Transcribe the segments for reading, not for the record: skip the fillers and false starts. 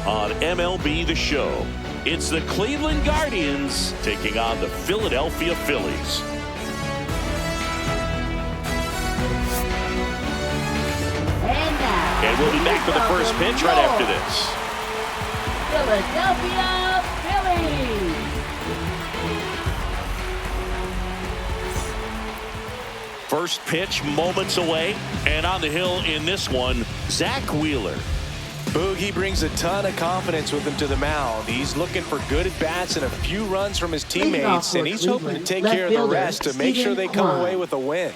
on MLB The Show. It's the Cleveland Guardians taking on the Philadelphia Phillies. And we'll be back for the first pitch right after this. Philadelphia Phillies. First pitch moments away, and on the hill in this one, Zach Wheeler. Boogie brings a ton of confidence with him to the mound. He's looking for good at-bats and a few runs from his teammates, and he's hoping to take care of the rest to make sure they come away with a win.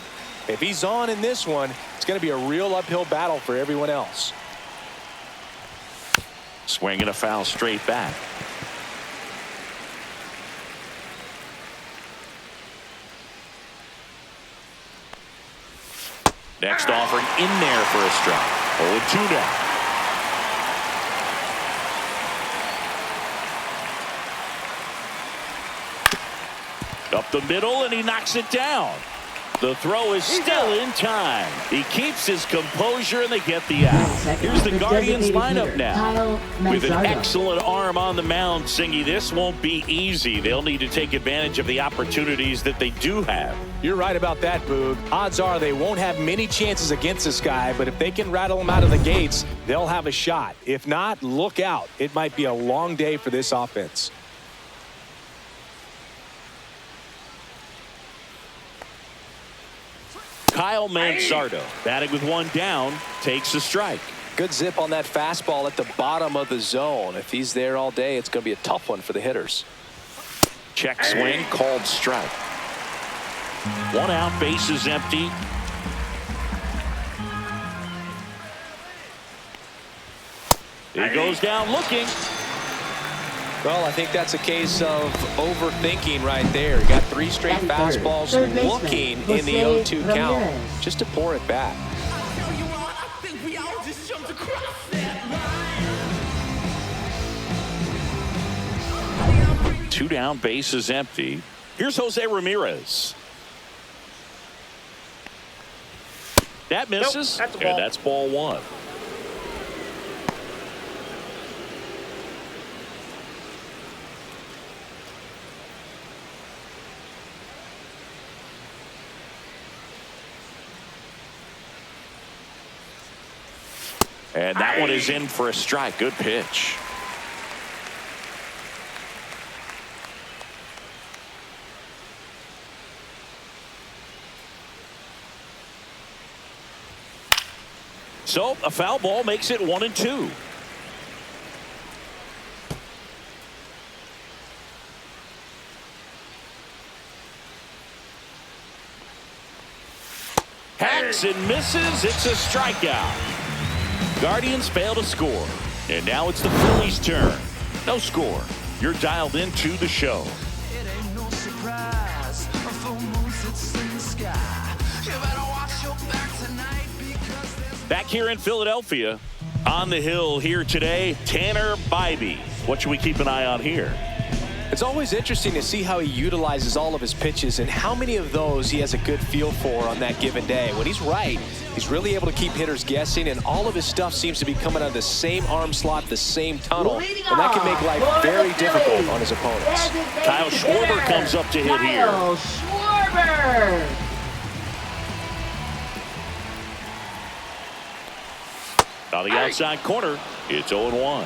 If he's on in this one, it's going to be a real uphill battle for everyone else. Swinging a foul straight back. Next offering in there for a strike. 0-2 now. Up the middle, and he knocks it down. The throw is still in time. He keeps his composure, and they get the out. Here's the Guardians lineup now. With an excellent arm on the mound, Singy, this won't be easy. They'll need to take advantage of the opportunities that they do have. You're right about that, Boog. Odds are they won't have many chances against this guy, but if they can rattle him out of the gates, they'll have a shot. If not, look out. It might be a long day for this offense. Kyle Manzardo, batting with one down, takes a strike. Good zip on that fastball at the bottom of the zone. If he's there all day, it's going to be a tough one for the hitters. Check swing, called strike. One out, bases empty. He goes down looking. Well, I think that's a case of overthinking right there. He got three straight fastballs looking in the 0-2 count just to pour it back. Two down, bases empty. Here's Jose Ramirez. That misses, nope, and that's ball one. And that one is in for a strike. Good pitch. So a foul ball makes it 1-2. Hacks and misses. It's a strikeout. Guardians fail to score, and now it's the Phillies' turn. No score. You're dialed into the show. It ain't no surprise. A full moon sits in the sky. You better watch your back tonight because there's... Back here in Philadelphia, on the hill here today, Tanner Bybee. What should we keep an eye on here? It's always interesting to see how he utilizes all of his pitches and how many of those he has a good feel for on that given day. When he's right, he's really able to keep hitters guessing, and all of his stuff seems to be coming out of the same arm slot, the same tunnel, and that can make life very difficult on his opponents. Kyle Schwarber comes up to hit here. Kyle Schwarber. On the outside corner, it's 0-1.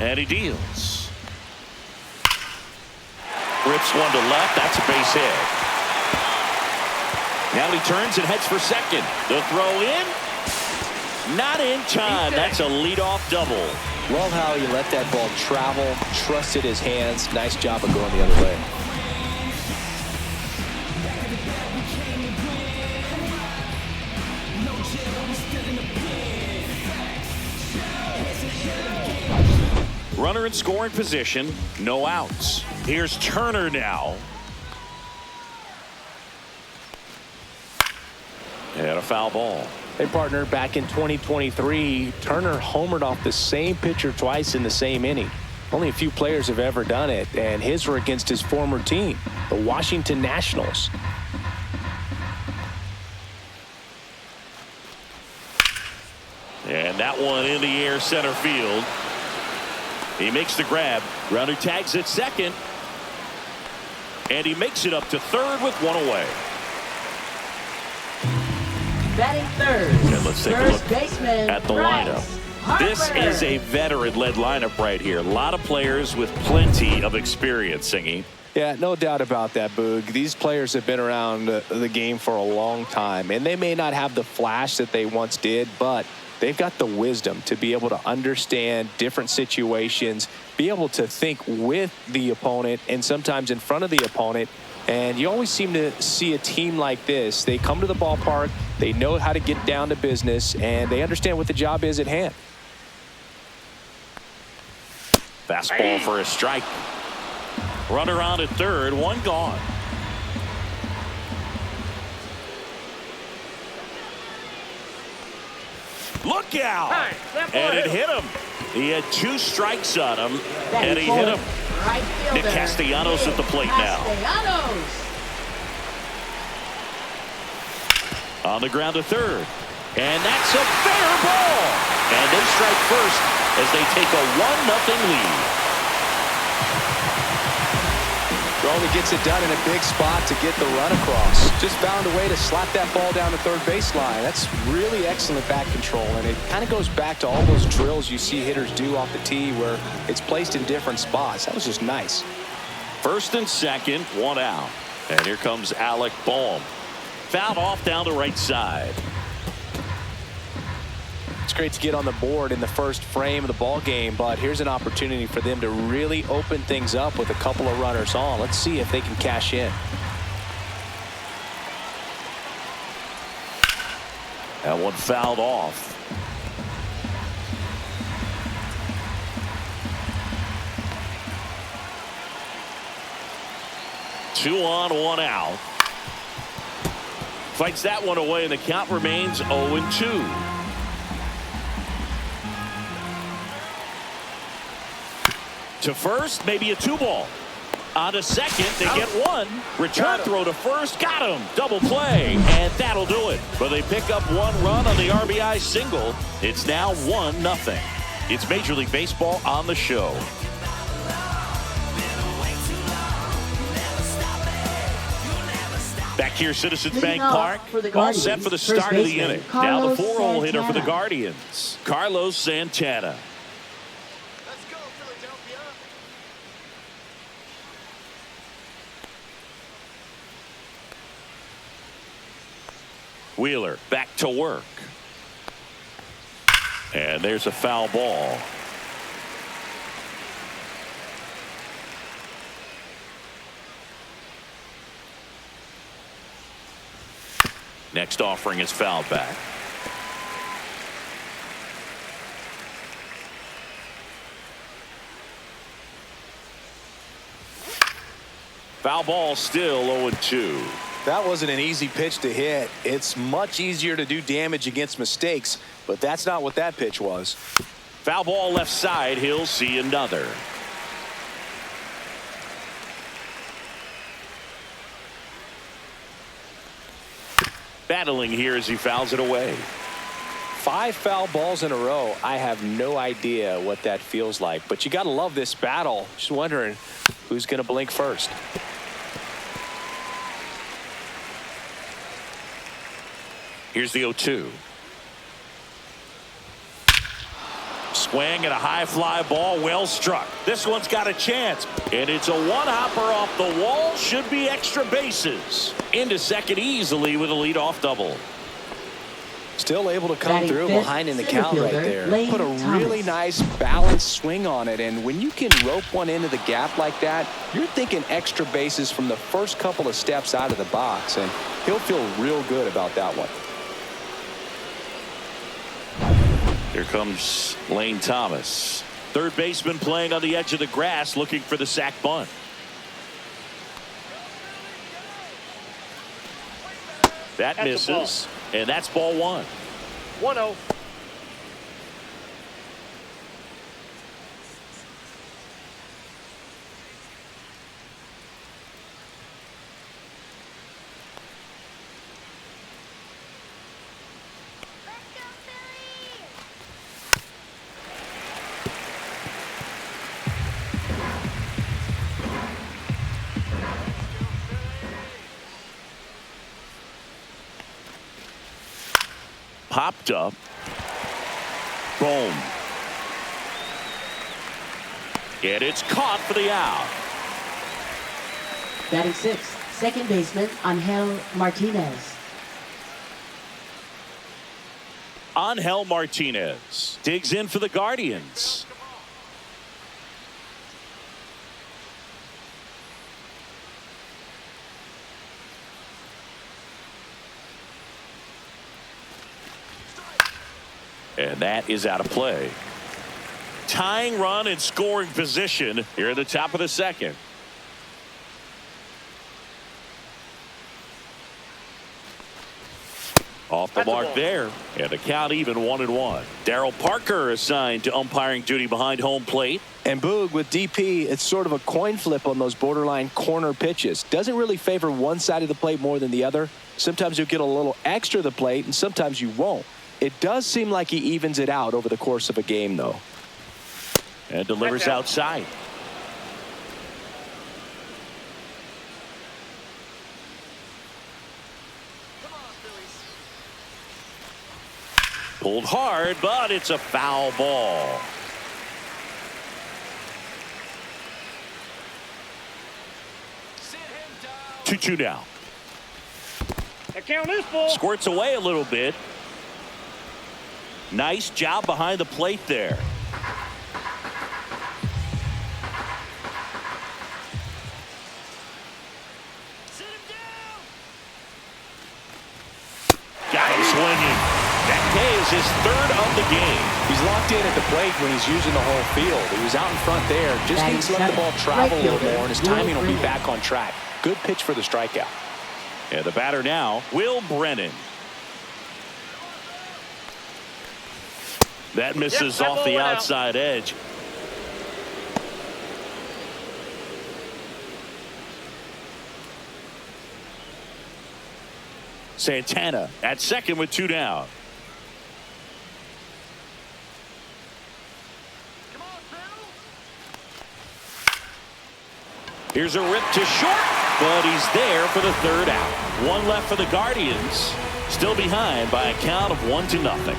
And he deals. Rips one to left. That's a base hit. Now he turns and heads for second. The throw in. Not in time. That's a leadoff double. Love how he let that ball travel, trusted his hands. Nice job of going the other way. Runner in scoring position, no outs. Here's Turner now. And a foul ball. Hey, partner, back in 2023, Turner homered off the same pitcher twice in the same inning. Only a few players have ever done it, and his were against his former team, the Washington Nationals. And that one in the air center field. He makes the grab. Runner tags at second. And he makes it up to third with one away. Batting third. And let's take a look baseman at the Bryce lineup. Harper. This is a veteran-led lineup right here. A lot of players with plenty of experience, Singy. Yeah, no doubt about that, Boog. These players have been around the game for a long time, and they may not have the flash that they once did, but they've got the wisdom to be able to understand different situations, be able to think with the opponent and sometimes in front of the opponent. And you always seem to see a team like this. They come to the ballpark, they know how to get down to business, and they understand what the job is at hand. Fastball for a strike. Runner on at third, one gone. Look out! And it hit him. He had 2 strikes on him, and he hit him. Right Nick fielder, Castellanos at the plate now. Castellanos. On the ground to third. And that's a fair ball. And they strike first as they take a 1-0 lead. Only gets it done in a big spot to get the run across. Just found a way to slap that ball down the third baseline. That's really excellent bat control, and it kind of goes back to all those drills you see hitters do off the tee where it's placed in different spots. That was just nice. First and second, 1 out. And here comes Alec Bohm. Fouled off down the right side. It's great to get on the board in the first frame of the ball game, but here's an opportunity for them to really open things up with a couple of runners on. Let's see if they can cash in. That one fouled off. Two on, 1 out. Fights that one away, and the count remains 0-2. To first, maybe a 2-ball. On to second, they get 1. Return throw to first, got him. Double play, and that'll do it. But they pick up 1 run on the RBI single. It's now 1-0. It's Major League Baseball on the show. Back here, Citizens Bank Park. All set for the start of the inning. Now the 4-hole hitter for the Guardians, Carlos Santana. Wheeler back to work. And there's a foul ball. Next offering is fouled back. Foul ball, still 0-2. That wasn't an easy pitch to hit. It's much easier to do damage against mistakes, but that's not what that pitch was. Foul ball left side. He'll see another. Battling here as he fouls it away. 5 foul balls in a row. I have no idea what that feels like, but you got to love this battle. Just wondering who's going to blink first. Here's the 0-2. Swing and a high fly ball, well struck. This one's got a chance, and it's a one-hopper off the wall. Should be extra bases. Into second easily with a leadoff double. Still able to come through behind in the count right there. Put a really Thomas. nice balanced swing on it, and when you can rope one into the gap like that, you're thinking extra bases from the first couple of steps out of the box, and he'll feel real good about that one. Here comes Lane Thomas. Third baseman playing on the edge of the grass, looking for the sac bunt. That misses, and that's ball 1. 1-0. popped up. Boom. And it's caught for the out. Batting sixth, second baseman Angel Martinez. Angel Martinez digs in for the Guardians. And that is out of play. Tying run in scoring position here at the top of the second. Off the mark there. And the count even 1-1. Darryl Parker assigned to umpiring duty behind home plate. And Boog, with DP, it's sort of a coin flip on those borderline corner pitches. Doesn't really favor one side of the plate more than the other. Sometimes you'll get a little extra to the plate, and sometimes you won't. It does seem like he evens it out over the course of a game, though. And delivers outside. Come on, Phillies. Pulled hard, but it's a foul ball. Sit him down. 2-2 now. The count is full. Squirts away a little bit. Nice job behind the plate there. Sit him down. Got him swinging. That K is his third of the game. He's locked in at the plate when he's using the whole field. He was out in front there. Just Batting needs to let the ball seventh, travel a right little fielder, more, and his Will timing will be Brennan. back on track. Good pitch for the strikeout. And the batter now, Will Brennan. That misses that off ball the went out. outside edge. Santana at second with 2 down. Come on, Phil. Here's a rip to short, but he's there for the third out. One left for the Guardians. Still behind by a count of 1-0.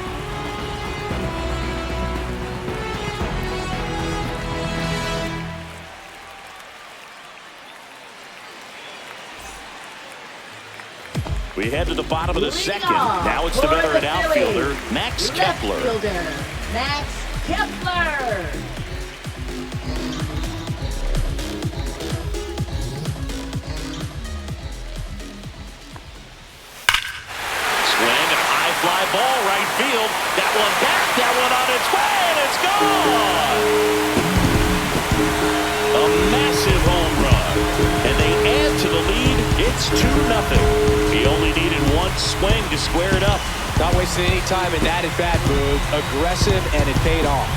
We head to the bottom of the Leading second. off Now it's the for veteran the outfielder, Phillies, Max left Kepler. fielder, Max Kepler. Swing and a high fly ball right field. That one back, that one on its way, and it's gone! A massive home run. And they add to the lead. It's 2-0. He only needed one swing to square it up. Not wasting any time in that at-bat, Boog. Aggressive, and it paid off.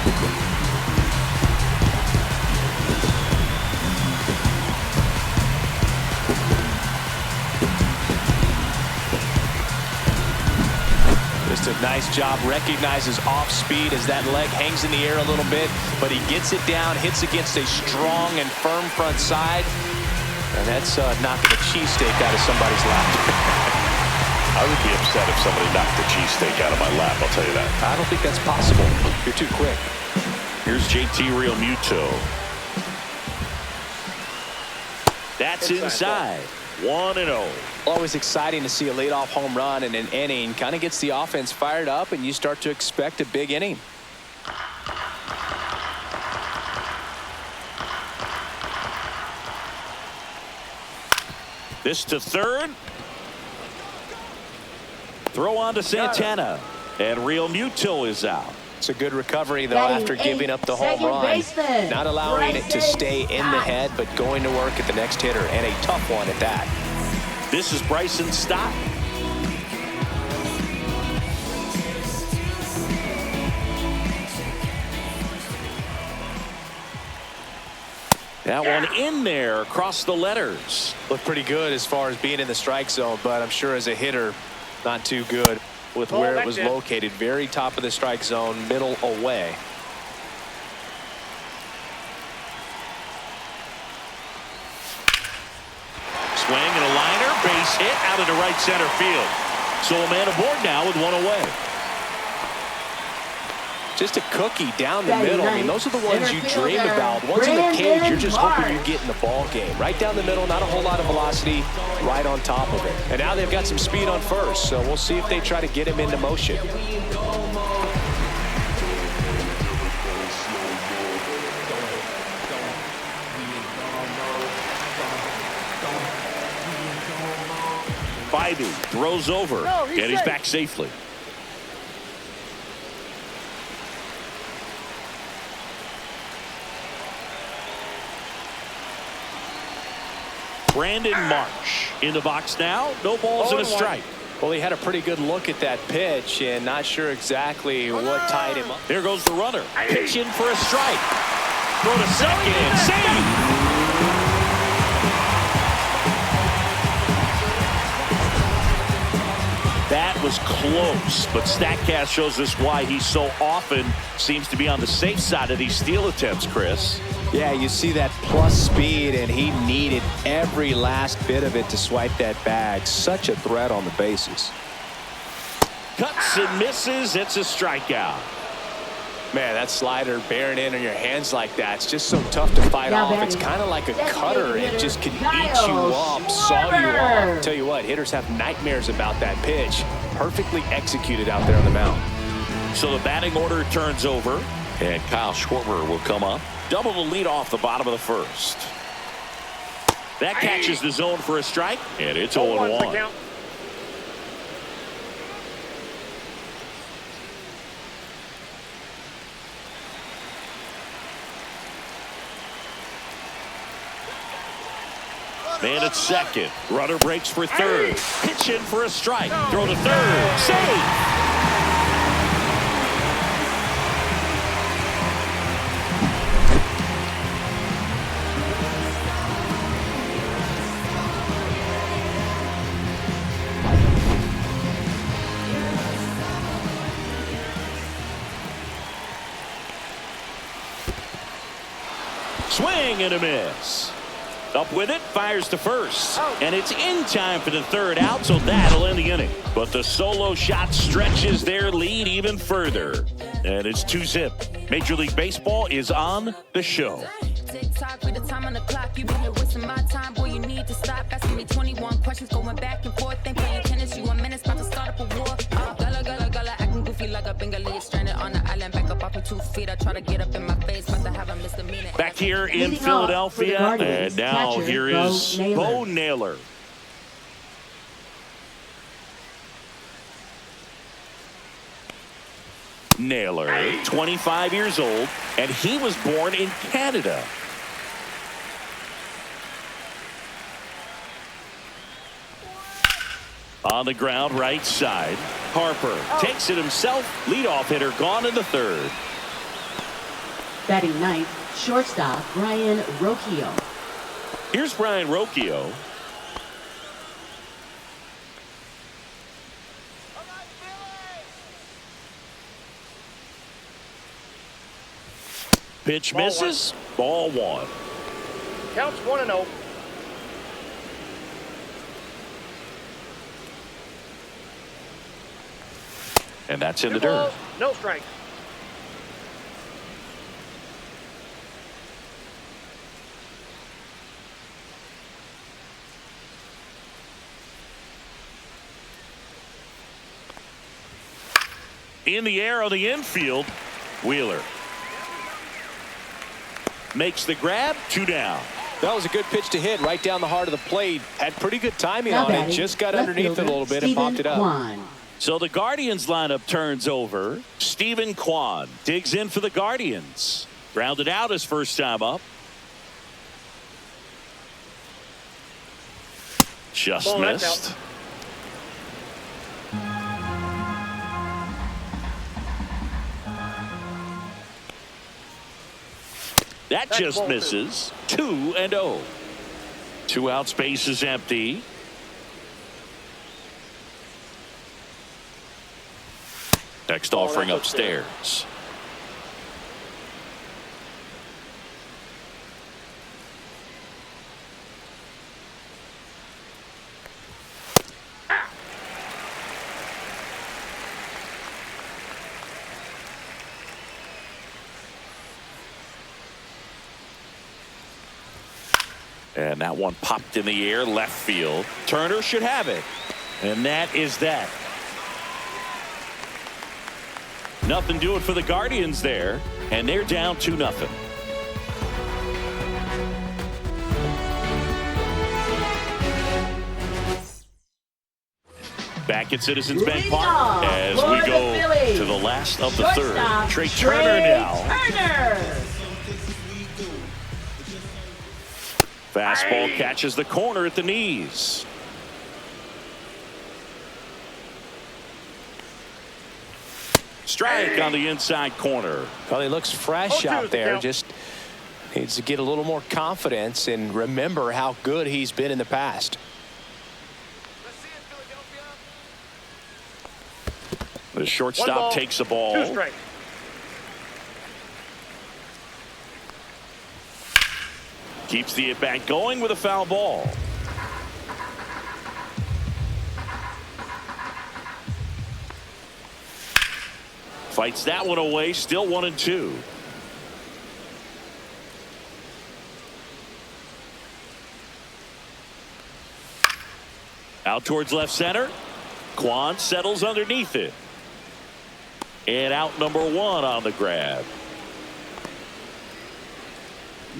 Just a nice job. Recognizes off speed as that leg hangs in the air a little bit, but he gets it down, hits against a strong and firm front side, and that's knocking a cheesesteak out of somebody's lap. I would be upset if somebody knocked the cheesesteak out of my lap, I'll tell you that. I don't think that's possible. You're too quick. Here's JT Realmuto. That's inside. 1-0. Always exciting to see a leadoff home run in an inning. Kind of gets the offense fired up, and you start to expect a big inning. This to third. Throw on to Santana. And Realmuto is out. It's a good recovery, though, Batting after giving up the home second run. baseman, Not allowing it to Bryson stay in the Stott. head, but going to work at the next hitter, and a tough one at that. This is Bryson Stott. That one in there across the letters. Looked pretty good as far as being in the strike zone, but I'm sure as a hitter, not too good with Oh, where it that's was it. located. Very top of the strike zone, middle away. Swing and a liner, base hit out into right center field. So a man aboard now with one away. Just a cookie down the middle. I mean, those are the ones you dream about. Once in the Brandon cage, you're just hoping you Marsh. get in the ball game. Right down the middle, not a whole lot of velocity, right on top of it. And now they've got some speed on first, so we'll see if they try to get him into motion. Biden throws over, and he's back safely. Brandon Marsh in the box now. No balls and a strike. Well, he had a pretty good look at that pitch and not sure exactly what tied him up. There goes the runner. Pitch in for a strike. Throw to second. Save. That was close, but StatCast shows us why he so often seems to be on the safe side of these steal attempts, Chris. Yeah, you see that plus speed, and he needed every last bit of it to swipe that bag. Such a threat on the bases. Cuts and misses. It's a strikeout. Man, that slider bearing in on your hands like that, it's just so tough to fight off. It's kind of like a cutter. It just can eat you up, saw you off. Tell you what, hitters have nightmares about that pitch. Perfectly executed out there on the mound. So the batting order turns over, and Kyle Schwarber will come up. Double the lead off the bottom of the first. That catches the zone for a strike, and it's 0-1. Man at second. Runner breaks for third. Pitch in for a strike. Throw to third. Save. Swing and a miss. Up with it, fires to first. And it's in time for the third out, so that'll end the inning. But the solo shot stretches their lead even further. And it's 2-zip. Major League Baseball is on the show. Tick-tock with the time on the clock. You've been here wasting my time. Boy, you need to stop asking me 21 questions, going back and forth. Ain't playing tennis, you 1 minute, about to start up a war. Gala, gala, gala, acting goofy like a Bengali. Stranded on the island, back up off me 2 feet. I try to get up in my face, but I have a misdemeanor. Back here in Philadelphia, and now here is Bo Naylor. Naylor, 25 years old, and he was born in Canada. On the ground, right side. Harper takes it himself. Leadoff hitter gone in the third. Batting ninth, shortstop Brian Rocchio. Here's Brian Rocchio. Pitch misses. Ball one. Counts 1-0. And that's in the dirt. No strike. In the air on the infield, Wheeler makes the grab. 2 down. That was a good pitch to hit right down the heart of the plate. Had pretty good timing on it. Just got underneath it a little bit and popped it up. Kwan. So the Guardians lineup turns over. Stephen Kwan digs in for the Guardians. Grounded out his first time up. Just missed. That just misses. 2-0. 2 out, space is empty. Next offering upstairs. And that one popped in the air left field. Turner should have it. And that is that. Nothing doing for the Guardians there. And they're down 2-0. Back at Citizens Bank Park as we go to the last of the third. Trey Turner now. Fastball catches the corner at the knees. Strike on the inside corner. Well, he looks fresh out there. Just needs to get a little more confidence and remember how good he's been in the past. The shortstop takes the ball. 2 strikes. Keeps the at-bat going with a foul ball. Fights that one away. Still 1-2. Out towards left center. Kwan settles underneath it. And out number 1 on the grab.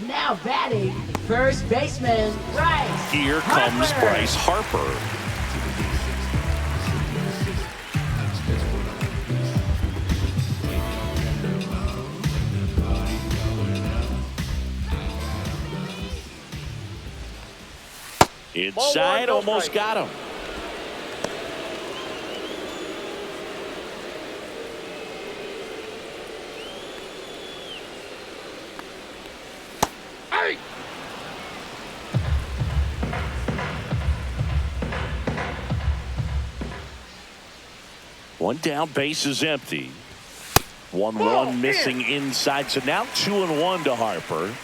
Now batting, first baseman, Bryce. Here comes Bryce Harper. Inside, almost got him. One down, base is empty. 1-1 missing inside, so now 2-1 to Harper.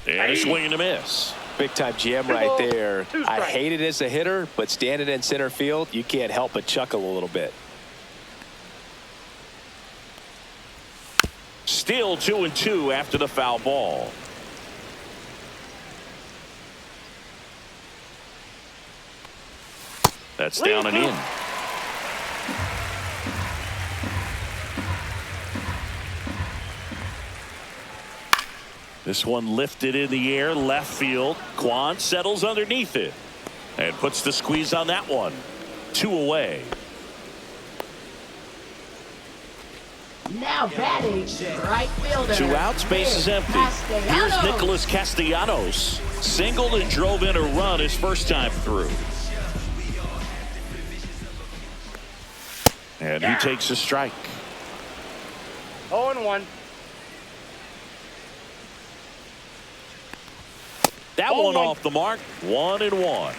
And a swing and a miss. Big time jam right there. I hate it as a hitter, but standing in center field, you can't help but chuckle a little bit. Still 2-2 after the foul ball. That's down and in. This one lifted in the air, left field. Kwan settles underneath it and puts the squeeze on that one. 2 away. Now batting, right fielder. 2 outs, base is empty. Here's Nicholas Castellanos. Singled and drove in a run his first time through. And he takes a strike. 0-1. That one off the mark. 1-1.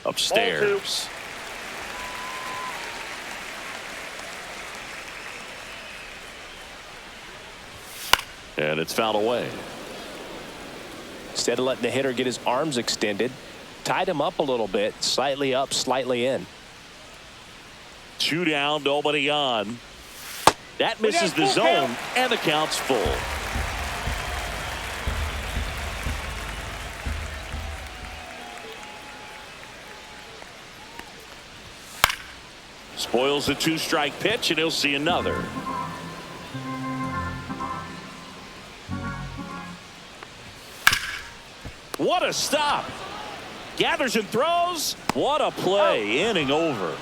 Upstairs. And it's fouled away. Instead of letting the hitter get his arms extended, tied him up a little bit, slightly up, slightly in. 2 down, nobody on. That misses the zone, and the count's full. Spoils the 2-strike pitch, and he'll see another. What a stop. Gathers and throws. What a play. Inning over.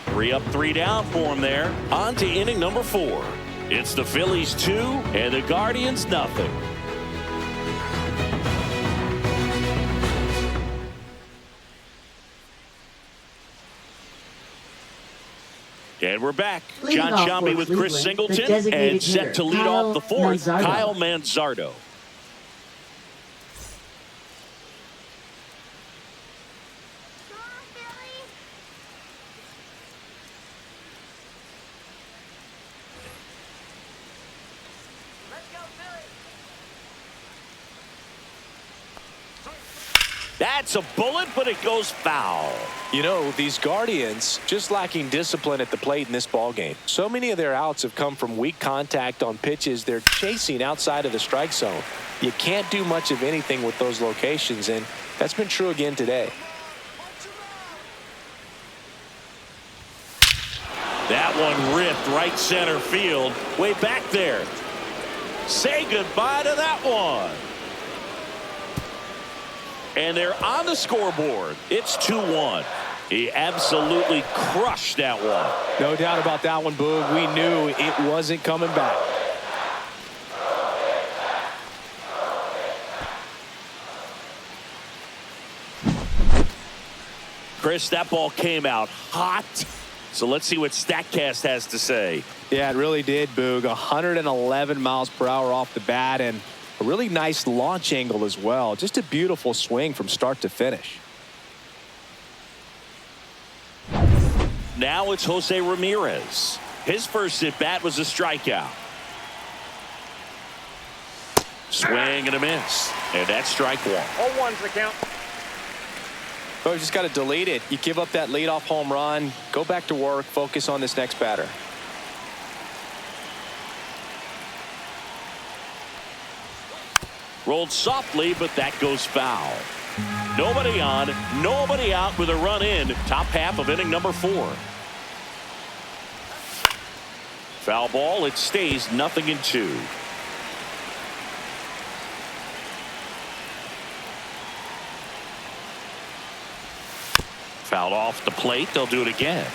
3 up, 3 down for him there. On to inning number 4. It's the Phillies 2 and the Guardians nothing. And we're back. John Sciambi with Chris Singleton and set to lead off the 4th, Kyle Manzardo. That's a bullet, but it goes foul. You know, these Guardians just lacking discipline at the plate in this ball game. So many of their outs have come from weak contact on pitches they're chasing outside of the strike zone. You can't do much of anything with those locations, and that's been true again today. That one ripped right center field, way back there. Say goodbye to that one. And they're on the scoreboard. It's 2-1. He absolutely crushed that one. No doubt about that one, Boog. We knew it wasn't coming back. Chris, that ball came out hot. So let's see what StatCast has to say. Yeah, it really did, Boog. 111 miles per hour off the bat, and a really nice launch angle as well. Just a beautiful swing from start to finish. Now it's Jose Ramirez. His first at bat was a strikeout. Swing and a miss. And that's strike one. 0-1's the count. Oh, you just got to delete it. You give up that leadoff home run. Go back to work. Focus on this next batter. Rolled softly, but that goes foul. Nobody on, nobody out with a run in. Top half of inning number 4. Foul ball. It stays 0-2. Fouled off the plate. They'll do it again.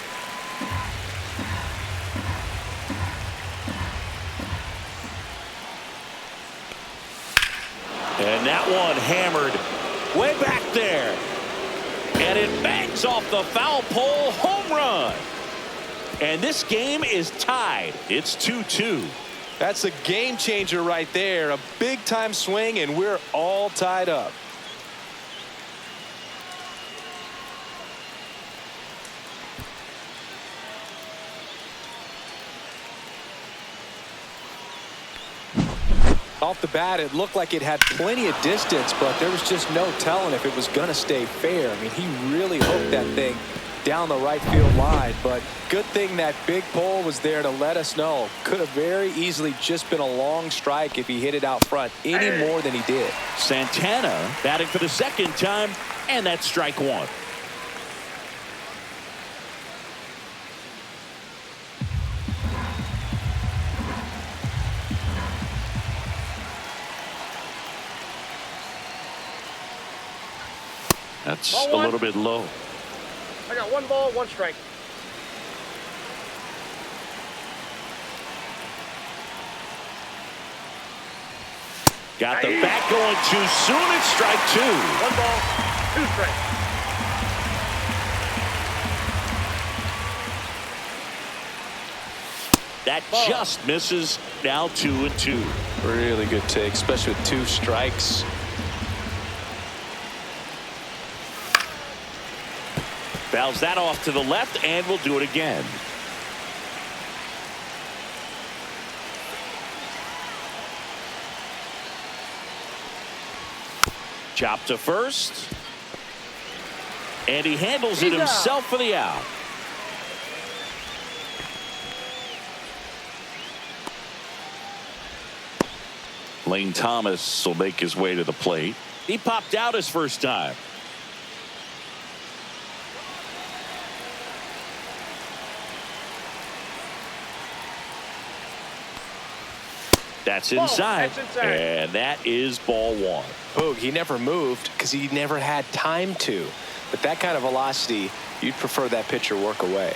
And that one hammered way back there. And it bangs off the foul pole. Home run. And this game is tied. It's 2-2. That's a game changer right there. A big time swing, and we're all tied up. Off the bat, it looked like it had plenty of distance, but there was just no telling if it was going to stay fair. I mean, he really hooked that thing down the right field line, but good thing that big pole was there to let us know. Could have very easily just been a long strike if he hit it out front any more than he did. Santana batting for the second time, and that's strike one. That's a little bit low. I got 1 ball, 1 strike. Got the bat going too soon. It's strike 2. 1 ball, 2 strikes. That just misses. Now 2-2. Really good take, especially with 2 strikes. Fouls that off to the left, and we'll do it again. Chop to first. And he handles it himself for the out. Lane Thomas will make his way to the plate. He popped out his first time. That's inside. And that is ball 1. Boog, he never moved because he never had time to. But that kind of velocity, you'd prefer that pitcher work away.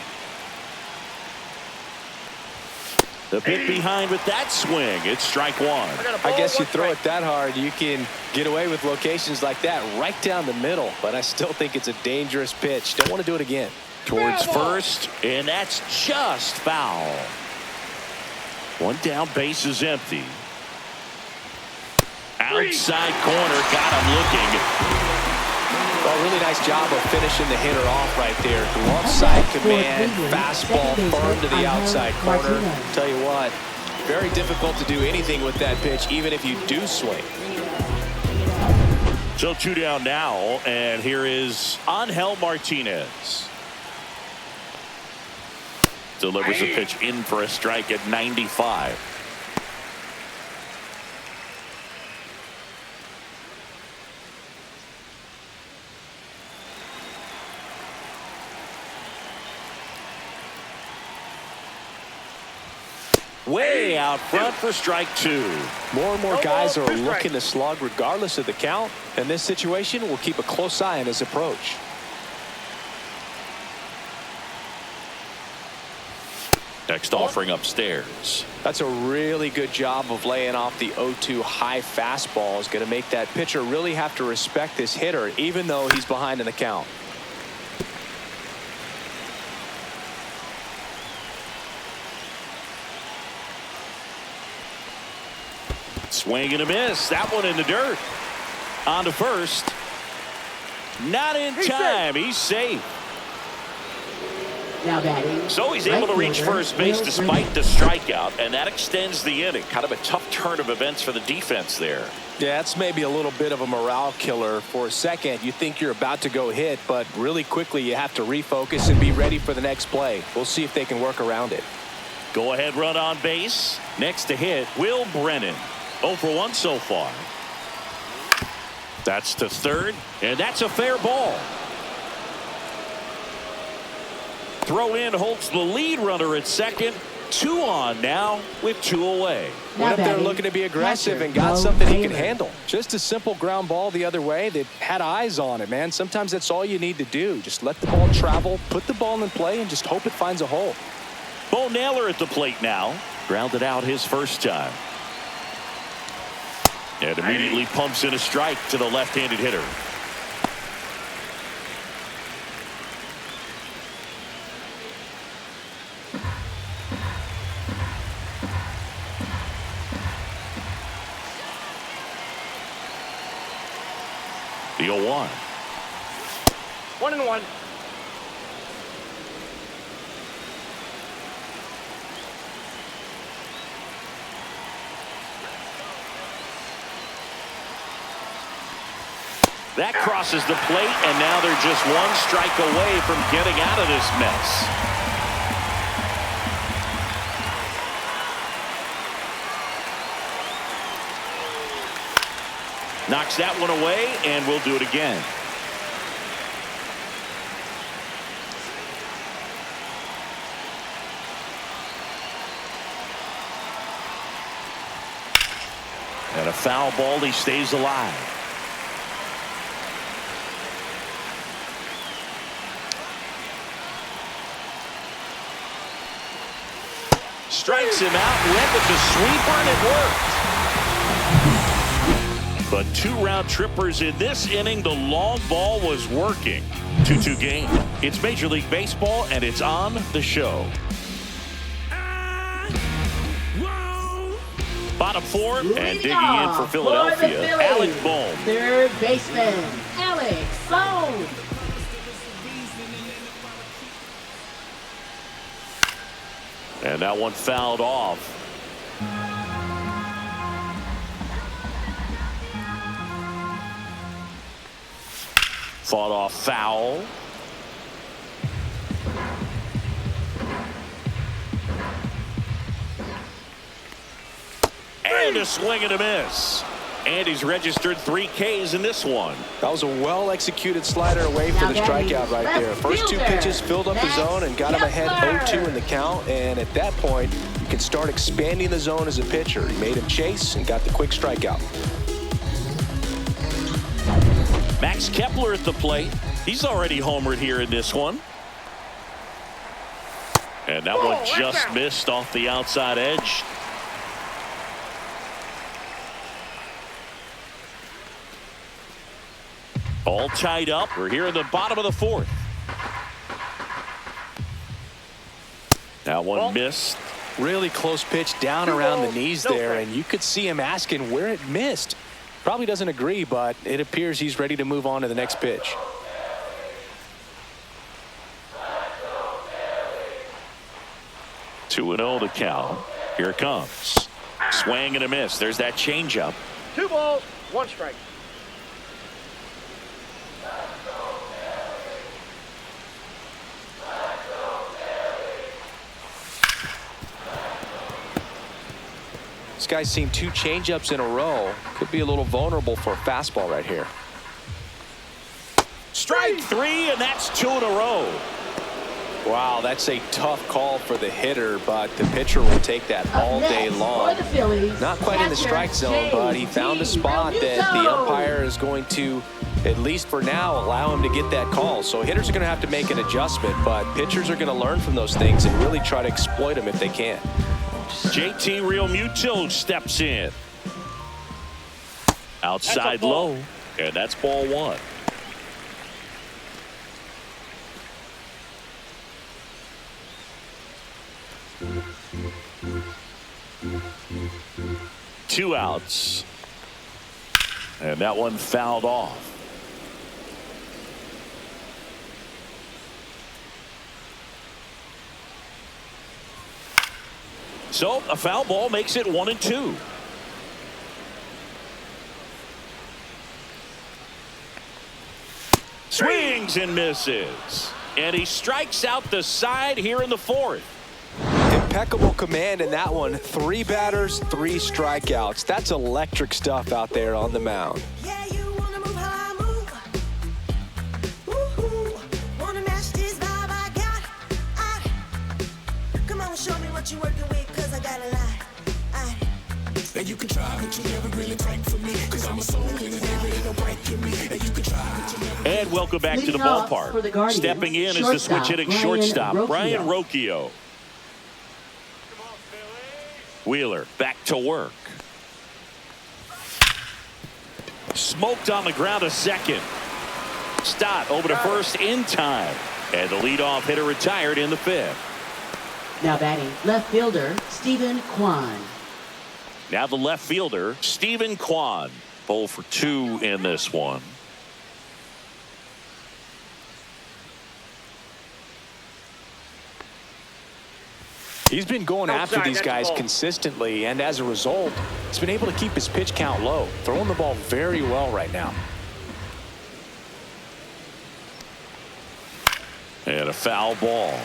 The pit behind with that swing. It's strike 1. I guess you throw it that hard, you can get away with locations like that right down the middle. But I still think it's a dangerous pitch. Don't want to do it again. Towards first, and that's just foul. 1 down, base is empty. Outside corner, got him looking. Well, really nice job of finishing the hitter off right there. Glove side command, fastball firm to the outside corner. Tell you what, very difficult to do anything with that pitch, even if you do swing. So 2 down now, and here is Angel Martinez. Delivers a pitch in for a strike at 95. Way out front for strike 2. More and more guys are looking to slug regardless of the count. In this situation, we'll keep a close eye on his approach. Next offering upstairs. That's a really good job of laying off the 0-2 high fastball. Is going to make that pitcher really have to respect this hitter, even though he's behind in the count. Swing and a miss. That one in the dirt. On to first. Not in time. He's safe. Now batting. So he's able to reach first base despite the strikeout, and that extends the inning. Kind of a tough turn of events for the defense there. Yeah, that's maybe a little bit of a morale killer. For a second, you think you're about to go hit, but really quickly you have to refocus and be ready for the next play. We'll see if they can work around it. Go ahead run on base. Next to hit, Will Brennan. 0 for 1 so far. That's to third, and that's a fair ball. Throw in holds the lead runner at second. 2 on now with 2 away. Went up there looking to be aggressive and got something he can handle. Just a simple ground ball the other way. They had eyes on it, man. Sometimes that's all you need to do. Just let the ball travel, put the ball in play, and just hope it finds a hole. Bo Naylor at the plate now. Grounded out his first time. And immediately pumps in a strike to the left-handed hitter. The 0-1. 1-1. That crosses the plate, and now they're just 1 strike away from getting out of this mess. Knocks that one away, and we'll do it again. And a foul ball, he stays alive. Strikes him out, went with the sweeper, and it worked. But 2 round trippers in this inning. The long ball was working. 2-2 game. It's Major League Baseball, and it's on the show. Bottom 4, and digging in for Philadelphia, Alec Bohm. Third baseman, Alex Bohm. And that one fouled off. Fought off foul. And a swing and a miss. And he's registered 3 Ks in this one. That was a well-executed slider away for the strikeout right there. First 2 pitches filled up the zone and got him ahead 0-2 in the count. And at that point, you can start expanding the zone as a pitcher. He made him chase and got the quick strikeout. Max Kepler at the plate. He's already homered here in this one. And that one just missed off the outside edge. All tied up. We're here in the bottom of the 4th. That one missed. Really close pitch down around the knees there, and you could see him asking where it missed. Probably doesn't agree, but it appears he's ready to move on to the next pitch. Two 2-0 the count. Here it comes. Swing and a miss. There's that changeup. 2 balls, 1 strike. guy's seen 2 changeups in a row. Could be a little vulnerable for a fastball right here. Strike 3, and that's 2 in a row. Wow, that's a tough call for the hitter, but the pitcher will take that all day long. For the Phillies, Not quite in the strike zone, but he found a spot that the umpire is going to, at least for now, allow him to get that call. So hitters are going to have to make an adjustment, but pitchers are going to learn from those things and really try to exploit them if they can. JT Realmuto steps in. Outside low, and that's ball 1. Two outs. And that one fouled off. So a foul ball makes it 1-2. Swings and misses. And he strikes out the side here in the 4th. Impeccable command in that one. 3 batters, 3 strikeouts. That's electric stuff out there on the mound. Yeah, you wanna move how I move. Woo-hoo. Wanna match this vibe I got. Come on, show me what you're working with, cause I got a lot. And you can try, but you never really tank for me, cause I'm a soul in the name, it ain't no break in me. And you can try, but you never. And welcome back to the Leading off for the ballpark. Guardians, Stepping in is the switch hitting shortstop, Brian Rocchio. Wheeler back to work. Smoked on the ground a second. Stott over to first in time. And the leadoff hitter retired in the 5th. Now batting, left fielder, Stephen Kwan. Now the left fielder, Stephen Kwan. 0 for 2 in this one. He's been going after these guys consistently, and as a result, he's been able to keep his pitch count low, throwing the ball very well right now. And a foul ball.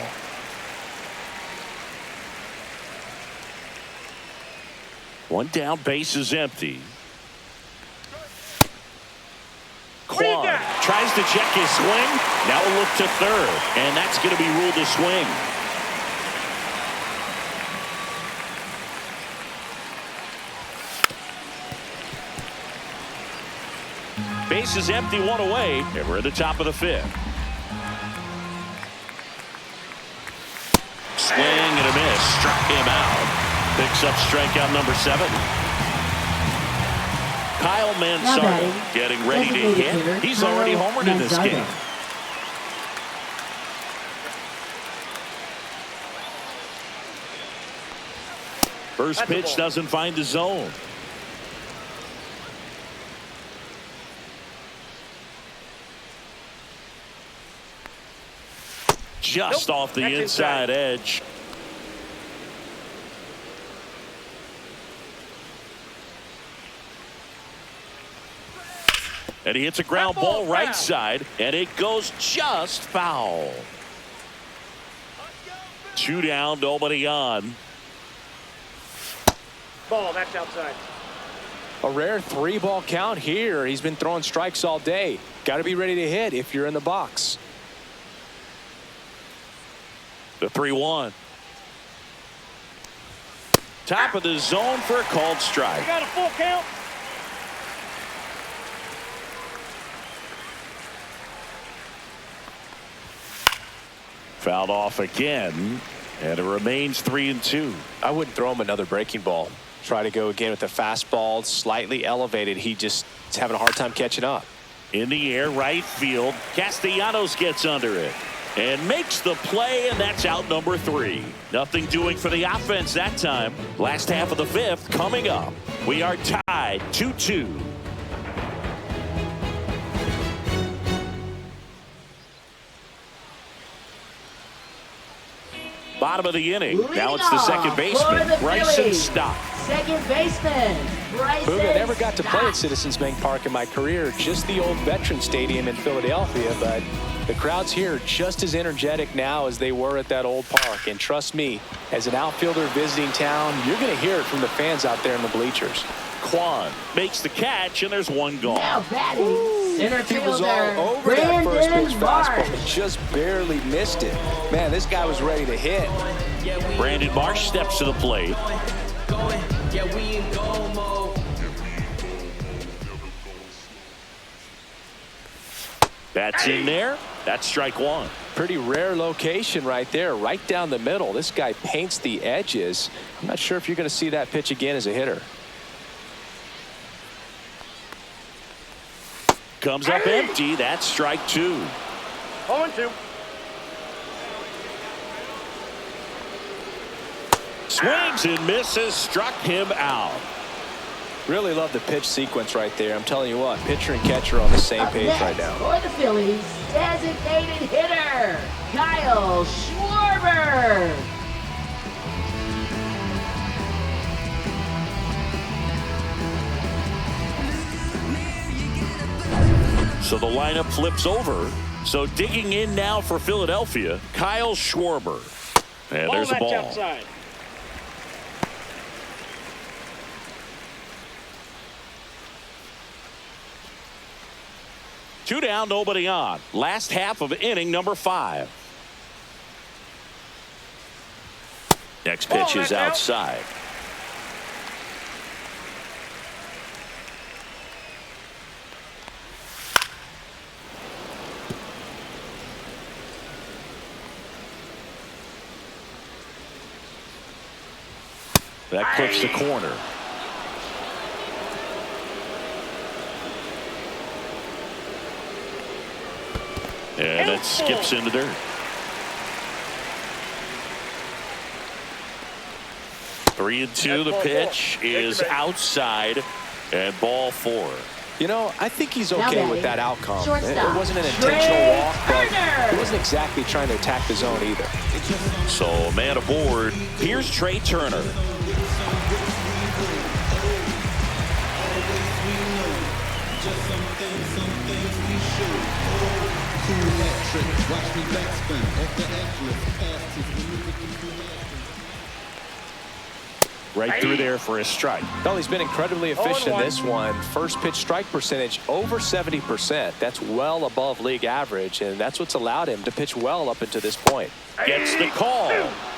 One down, base is empty. Kwan tries to check his swing. Now a look to third, and that's going to be ruled a swing. Base is empty, 1 away, and we're at the top of the 5th. Swing and a miss, struck him out. Picks up strikeout number 7. Kyle Manzardo getting ready to hit. He's already homered in this game. First pitch doesn't find the zone. Just off the inside edge. And he hits a ground ball right side, and it goes just foul. 2 down, nobody on. Ball, that's outside. A rare 3-ball count here. He's been throwing strikes all day. Got to be ready to hit if you're in the box. The 3-1. Top of the zone for a called strike. You got a full count. Fouled off again, and it remains 3-2. I wouldn't throw him another breaking ball. Try to go again with the fastball, slightly elevated. He just is having a hard time catching up. In the air, right field. Castellanos gets under it and makes the play, and that's out number 3. Nothing doing for the offense that time. Last half of the 5th coming up. We are tied 2-2. Bottom of the inning. Now it's the second baseman, Bryson Stott. Second baseman, Bryson Boog, I never got to play Stott. at Citizens Bank Park in my career, just the old Veterans Stadium in Philadelphia, but The crowds here just as energetic now as they were at that old park. And trust me, as an outfielder visiting town, you're going to hear it from the fans out there in the bleachers. Quan makes the catch, and there's one gone. Now batting, center He was fielder, all over that first pitch Brandon fastball, Marsh. but just barely missed it. Man, this guy was ready to hit. Brandon Marsh steps to the plate. That's in there. That's strike one. Pretty rare location right there, right down the middle. This guy paints the edges. I'm not sure if you're going to see that pitch again as a hitter. Comes up empty. That's strike two. 0-2. Swings and misses. Struck him out. Really love the pitch sequence right there. I'm telling you what, pitcher and catcher are on the same Up page next right now. for the Phillies, designated hitter, Kyle Schwarber. So the lineup flips over. So digging in now for Philadelphia, Kyle Schwarber. And there's the That's ball. outside. Two down, nobody on. Last half of inning number 5. Next pitch is outside. That clips the corner. And it skips into dirt. Three and two. The pitch is outside, and ball 4. You know, I think he's Now okay batting, with that outcome. It shortstop, wasn't an Trey intentional walk, but Turner. he wasn't exactly trying to attack the zone either. So man aboard. Here's Trey Turner. Right through there for a strike. Well, he's been incredibly efficient in this one. First pitch strike percentage over 70%. That's well above league average, and that's what's allowed him to pitch well up until this point. Gets the call.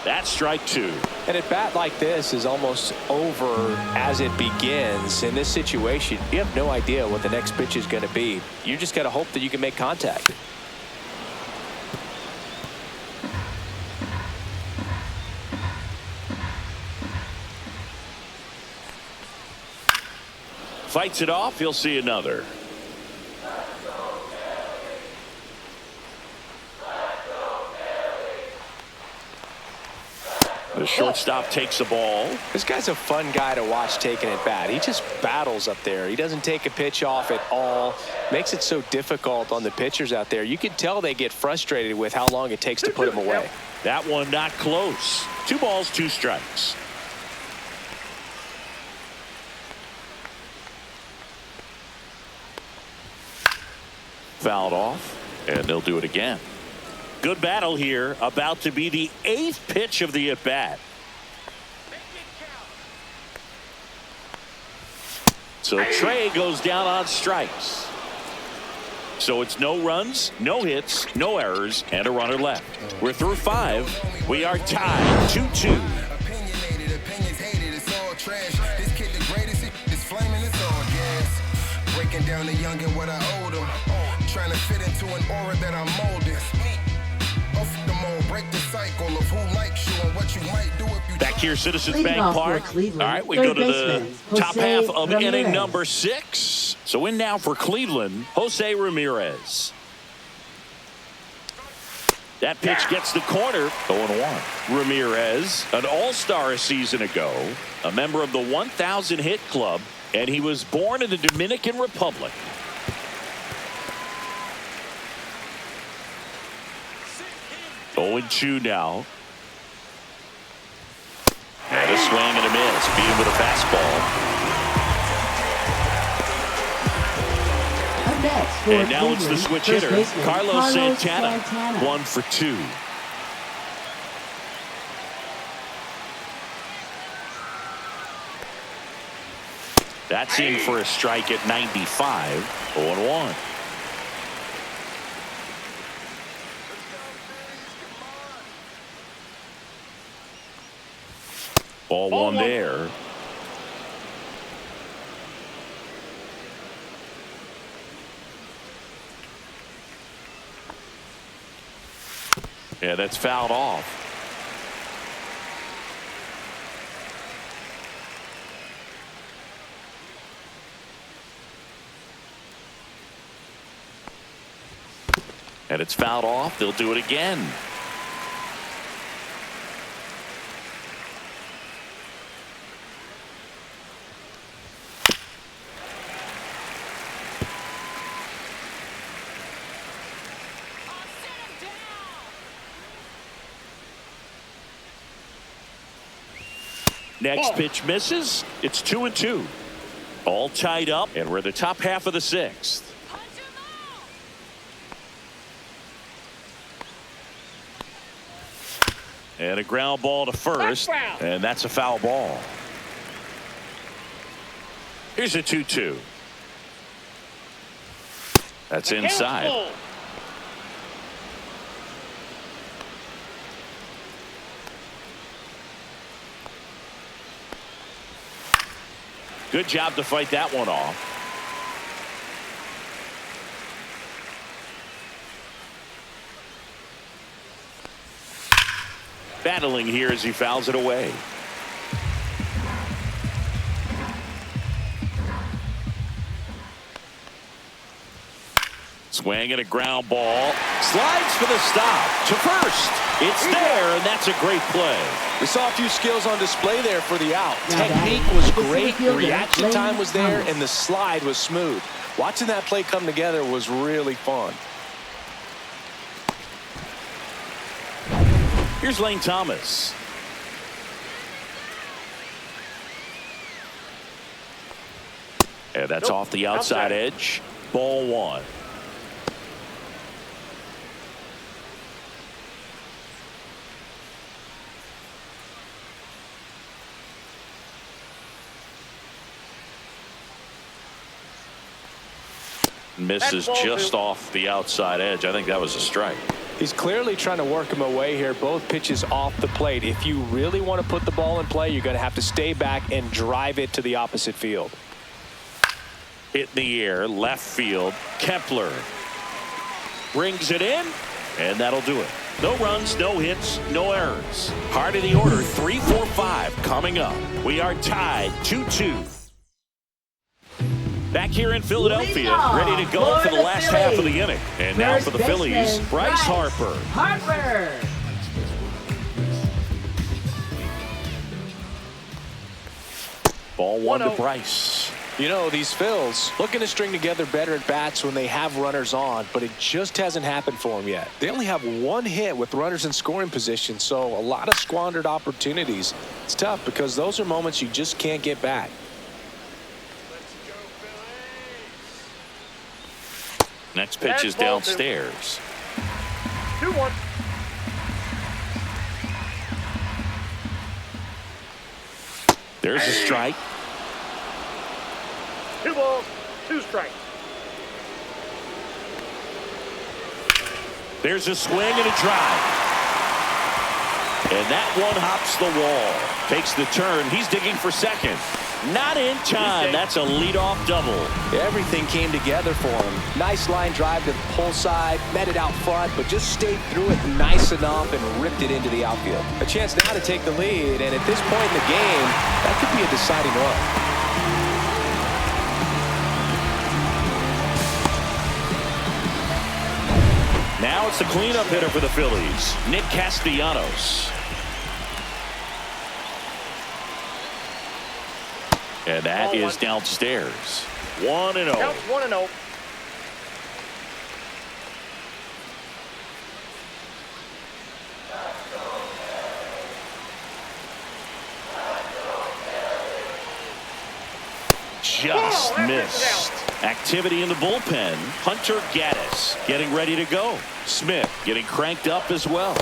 That's strike 2. And at bat like this is almost over as it begins. In this situation, you have no idea what the next pitch is going to be. You just got to hope that you can make contact. Fights it off. He'll see another. The shortstop takes the ball. This guy's a fun guy to watch taking at bat. He just battles up there. He doesn't take a pitch off at all. Makes it so difficult on the pitchers out there. You can tell they get frustrated with how long it takes to put him away. That one not close. 2 balls, 2 strikes. Fouled off, and they'll do it again. Good battle here. About to be the 8th pitch of the at-bat. So Trey goes down on strikes. So it's no runs, no hits, no errors, and a runner left. We're through 5. We are tied 2-2. Opinionated, opinions hated, it's all trash. This kid the greatest, it's flaming, it's all gas. Breaking down the young and what I owed him. Trying to fit into an aura that I molded. Off the mold, break the cycle of who likes you and what you might do if you. Back here, Citizens Leading Bank off for Park. Cleveland, All right, we third go to the baseman, top Jose half of inning Ramirez. number 6. So in now for Cleveland, Jose Ramirez. That pitch gets the corner. 0-1. Ramirez, an all-star a season ago, a member of the 1,000 hit club, and he was born in the Dominican Republic. Oh, 0-2 now. And a swing and a miss. Beat him with a fastball. Up next And now it's the switch hitter, Carlos Santana. 1 for 2. That's in for a strike at 95. 0-1. Ball one there. Yeah, that's fouled off. And it's fouled off. They'll do it again. Next pitch misses. It's 2-2. All tied up, and we're in the top half of the 6th. And a ground ball to first, and that's a foul ball. Here's a 2-2. That's inside. Good job to fight that one off. Battling here as he fouls it away. Swing and a ground ball. Slides for the stop to first. It's there, and that's a great play. We saw a few skills on display there for the out. Technique was great, the reaction time was there, and the slide was smooth. Watching that play come together was really fun. Here's Lane Thomas. And that's off the outside edge. Ball one. Misses just off the outside edge. I think that was a strike. He's clearly trying to work him away here. Both pitches off the plate. If you really want to put the ball in play, you're going to have to stay back and drive it to the opposite field. Hit in the air, left field. Kepler brings it in, and that'll do it. No runs, no hits, no errors. Heart of the order, 3, 4, 5 coming up. We are tied 2-2. Back here in Philadelphia, ready to go for the last half of the inning. And now for the Phillies, Bryce Harper. Ball one to Bryce. You know, these Phils looking to string together better at bats when they have runners on, but it just hasn't happened for them yet. They only have one hit with runners in scoring position, so a lot of squandered opportunities. It's tough because those are moments you just can't get back. Next pitch is downstairs. 2-1. There's a strike. 2 balls, 2 strikes. There's a swing and a drive. And that one hops the wall. Takes the turn. He's digging for second. Not in time. That's a leadoff double. Everything came together for him. Nice line drive to the pull side, met it out front, but just stayed through it nice enough and ripped it into the outfield. A chance now to take the lead, and at this point in the game, that could be a deciding run. Now it's the cleanup hitter for the Phillies, Nick Castellanos. And that is downstairs. 1-0. Counts 1-0. Just missed. Activity in the bullpen. Hunter Gaddis getting ready to go. Smith getting cranked up as well.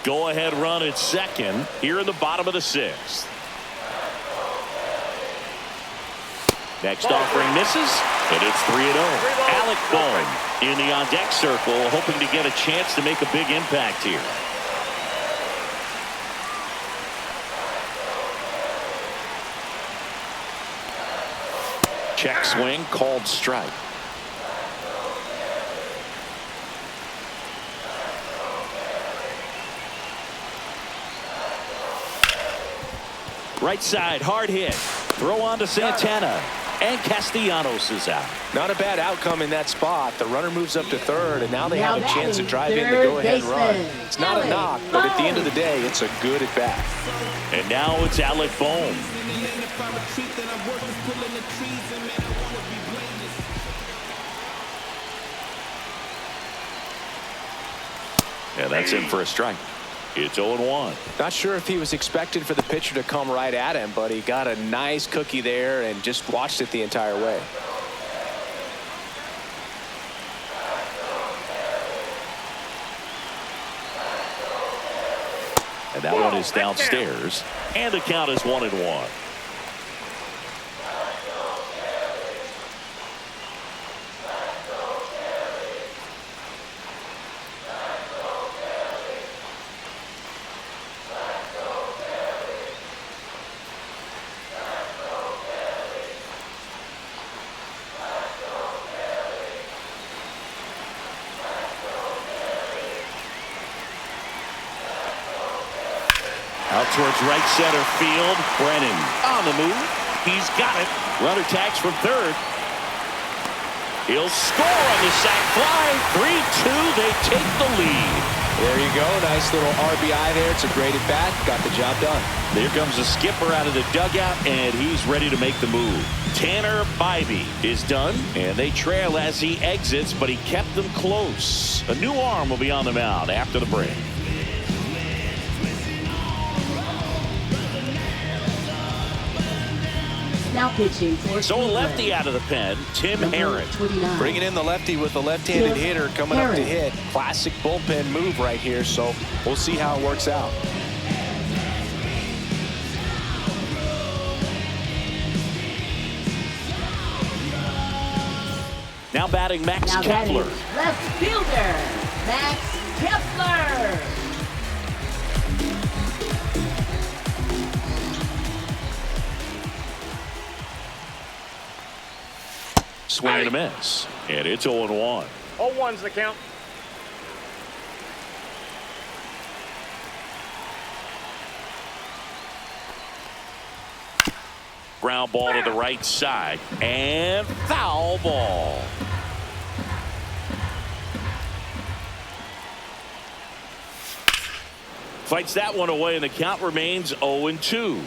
Go ahead run at second here in the bottom of the 6th. Next offering misses, and it's 3-0. Alec Bohm in the on deck circle, hoping to get a chance to make a big impact here. Check swing, called strike. Right side, hard hit. Throw on to Santana. And Castellanos is out. Not a bad outcome in that spot. The runner moves up to third, and now they have a chance to drive in the go-ahead run. It's not a knock, but at the end of the day, it's a good at-bat. And now it's Alec Bohm. Yeah, that's in for a strike. It's 0-1. Not sure if he was expected for the pitcher to come right at him, but he got a nice cookie there and just watched it the entire way. And that one is downstairs. And the count is 1-1. Out towards right center field. Brennan on the move. He's got it. Runner tags from third. He'll score on the sac fly. 3-2. They take the lead. There you go. Nice little RBI there. It's a great at bat. Got the job done. There comes the skipper out of the dugout, and he's ready to make the move. Tanner Bybee is done, and they trail as he exits, but he kept them close. A new arm will be on the mound after the break. Now pitching for So a lefty out of the pen, Tim Herron. Bringing in the lefty with the left-handed hitter coming up to hit. Classic bullpen move right here, so we'll see how it works out. Now batting Max Kepler. Left fielder, Max Kepler. Swing and a miss. And it's 0-1. 0-1's the count. Ground ball to the right side. And foul ball. Fights that one away, and the count remains 0-2.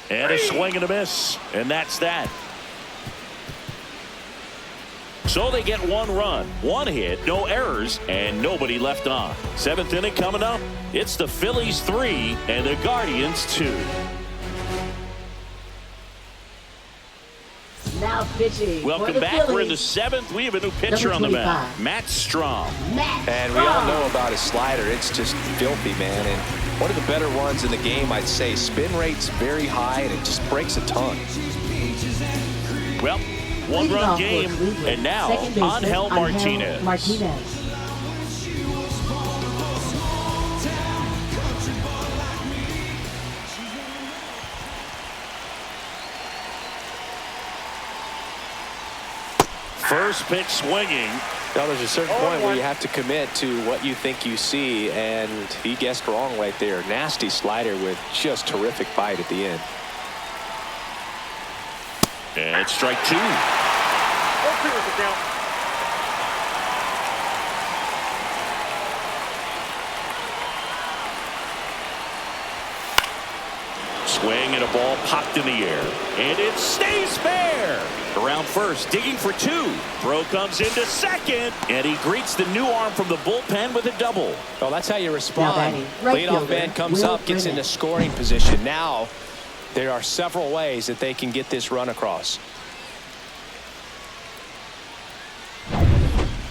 And a swing and a miss. And that's that. So they get 1 run, 1 hit, no errors, and nobody left on. 7th inning coming up. It's the Phillies 3 and the Guardians 2. Now pitching. Welcome back. We're in the 7th. We have a new pitcher on the mound, Matt Strom. And we all know about his slider. It's just filthy, man. And one of the better ones in the game, I'd say. Spin rate's very high, and it just breaks a ton. Well, 1-run game, and now Angel Martinez. First pitch swinging. Now, there's a certain point where you have to commit to what you think you see, and he guessed wrong right there. Nasty slider with just terrific bite at the end. And it's strike 2. 0-2 is the count. Swing and a ball popped in the air, and it stays fair. Around first, digging for two. Throw comes into second, and he greets the new arm from the bullpen with a double. Well, that's how you respond. Right Leadoff fielder, man comes Will up, gets Brennan. into scoring position. Now, there are several ways that they can get this run across.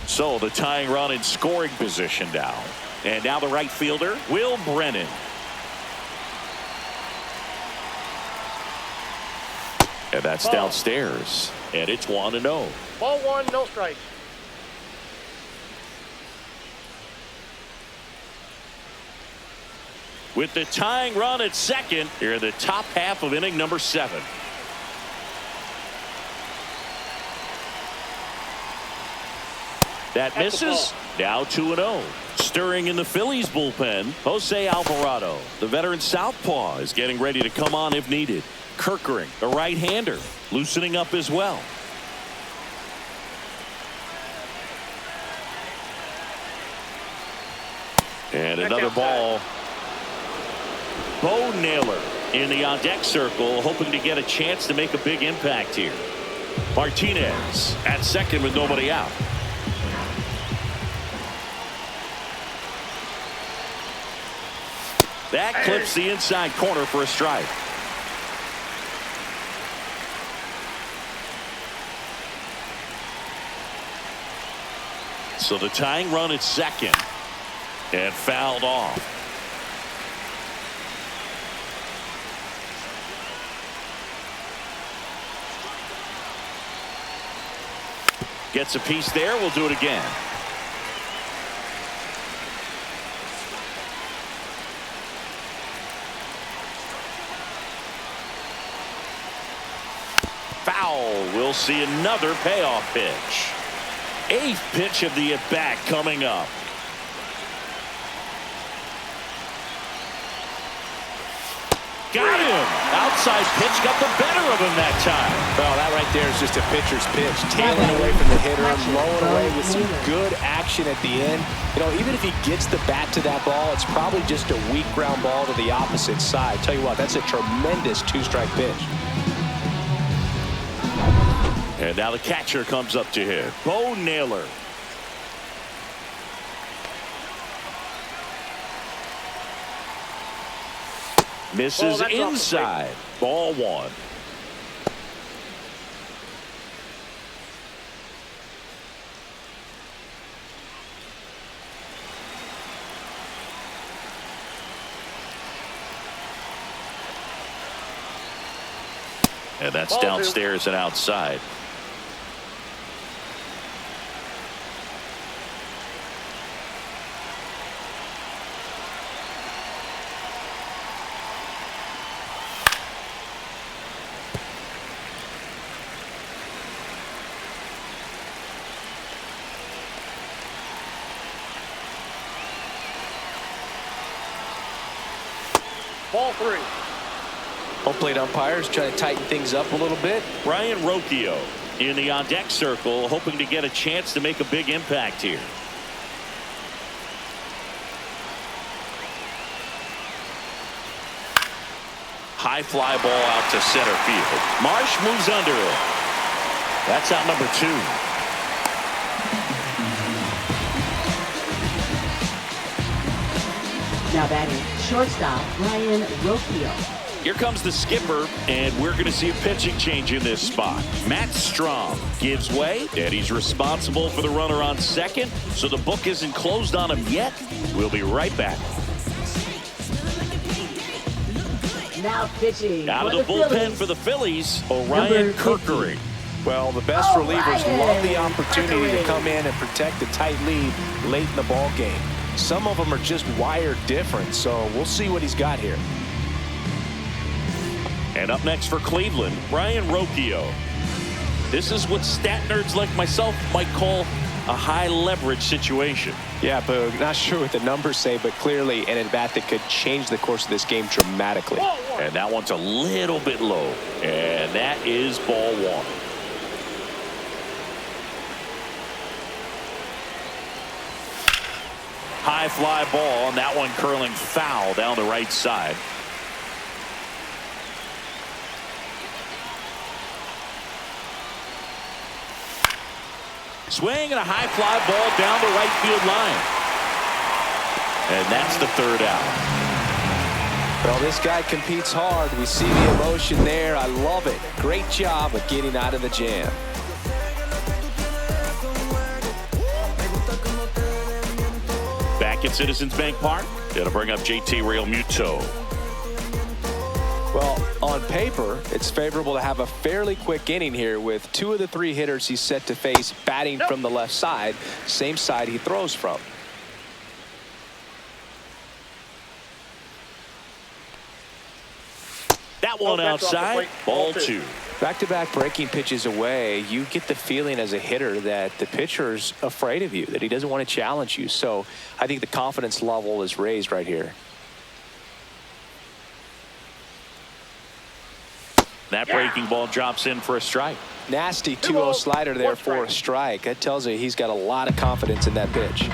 So the tying run in scoring position now. And now the right fielder, Will Brennan. And that's Ball. downstairs. And it's 1-0. Ball one, no strikes. With the tying run at second, here in the top half of inning number 7. That misses. Now 2-0. Stirring in the Phillies bullpen, Jose Alvarado. The veteran southpaw is getting ready to come on if needed. Kirkering, the right-hander, loosening up as well. And another ball. Bo Naylor in the on-deck circle, hoping to get a chance to make a big impact here. Martinez at second with nobody out. That clips the inside corner for a strike. So the tying run at second, and fouled off. Gets a piece there. We'll do it again. Foul. We'll see another payoff pitch. 8th pitch of the at-bat coming up. Got him. Outside pitch got the better of him that time. Well, that right there is just a pitcher's pitch. Tailing away from the hitter, blowing away with some good action at the end. You know, even if he gets the bat to that ball, it's probably just a weak ground ball to the opposite side. Tell you what, that's a tremendous 2-strike pitch. And now the catcher comes up to him. Bo Naylor. Misses inside. Ball one. And that's downstairs and outside. Ball three. Home plate umpires trying to tighten things up a little bit. Ryan Rocchio in the on-deck circle, hoping to get a chance to make a big impact here. High fly ball out to center field. Marsh moves under it. That's out number 2. Now batting, shortstop Ryan Rocchio. Here comes the skipper, and we're going to see a pitching change in this spot. Matt Strom gives way, and he's responsible for the runner on second, so the book isn't closed on him yet. We'll be right back. Now pitching Out of for the bullpen Phillies. for the Phillies, Orion Number 50. Kirkering. Well, the best relievers love the opportunity to Kirkering. come in and protect a tight lead late in the ball game. Some of them are just wired different, so we'll see what he's got here. And up next for Cleveland, Ryan Rocchio. This is what stat nerds like myself might call a high leverage situation. Yeah, but not sure what the numbers say, but clearly an at-bat that could change the course of this game dramatically. And that one's a little bit low. And that is ball one. High fly ball, and that one curling foul down the right side. Swing and a high fly ball down the right field line. And that's the third out. Well, this guy competes hard. We see the emotion there. I love it. Great job of getting out of the jam. Back at Citizens Bank Park, gonna bring up JT Realmuto. Well, on paper, it's favorable to have a fairly quick inning here with 2 of the 3 hitters he's set to face batting from the left side, same side he throws from. That one outside, ball 2. Back-to-back breaking pitches away, you get the feeling as a hitter that the pitcher's afraid of you, that he doesn't want to challenge you. So I think the confidence level is raised right here. That breaking ball drops in for a strike. Nasty 2-0 slider there for a strike. That tells you he's got a lot of confidence in that pitch.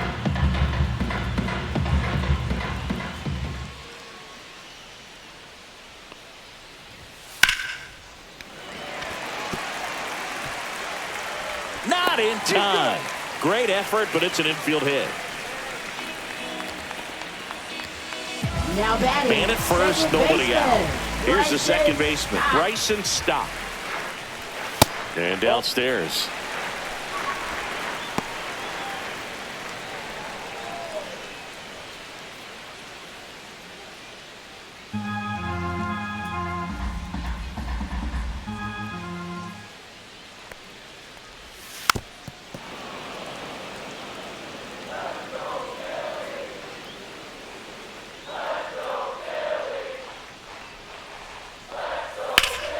Not in time. Great effort, but it's an infield hit. Now batting. Man at first, second nobody baseman, out. Here's the second Bryson baseman, Stott. Bryson Stott. And downstairs.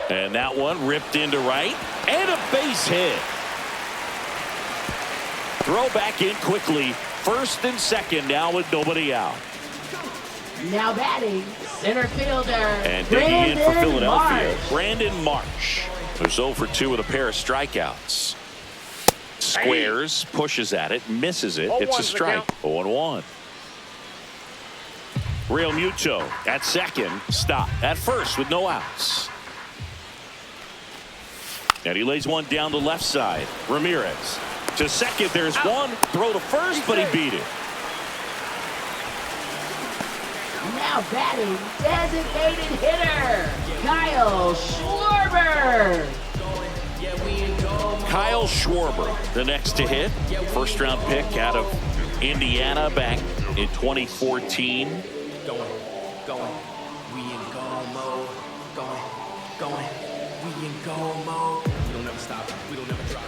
And that one ripped into right. And a base hit. Throw back in quickly. First and second now with nobody out. Now batting, center fielder. And digging in for Philadelphia, Marsh. Brandon Marsh. Who's 0 for 2 with a pair of strikeouts. Squares, pushes at it, misses it. It's a strike. 0-1. Realmuto at second. Stop at first with no outs. And he lays one down the left side. Ramirez to second. There's one. Throw to first, but he beat it. Now batting, designated hitter, Kyle Schwarber. Kyle Schwarber, the next to hit. First round pick out of Indiana back in 2014. Going, we in go mode. Going, we in go mode. We don't never stop, we don't never drop.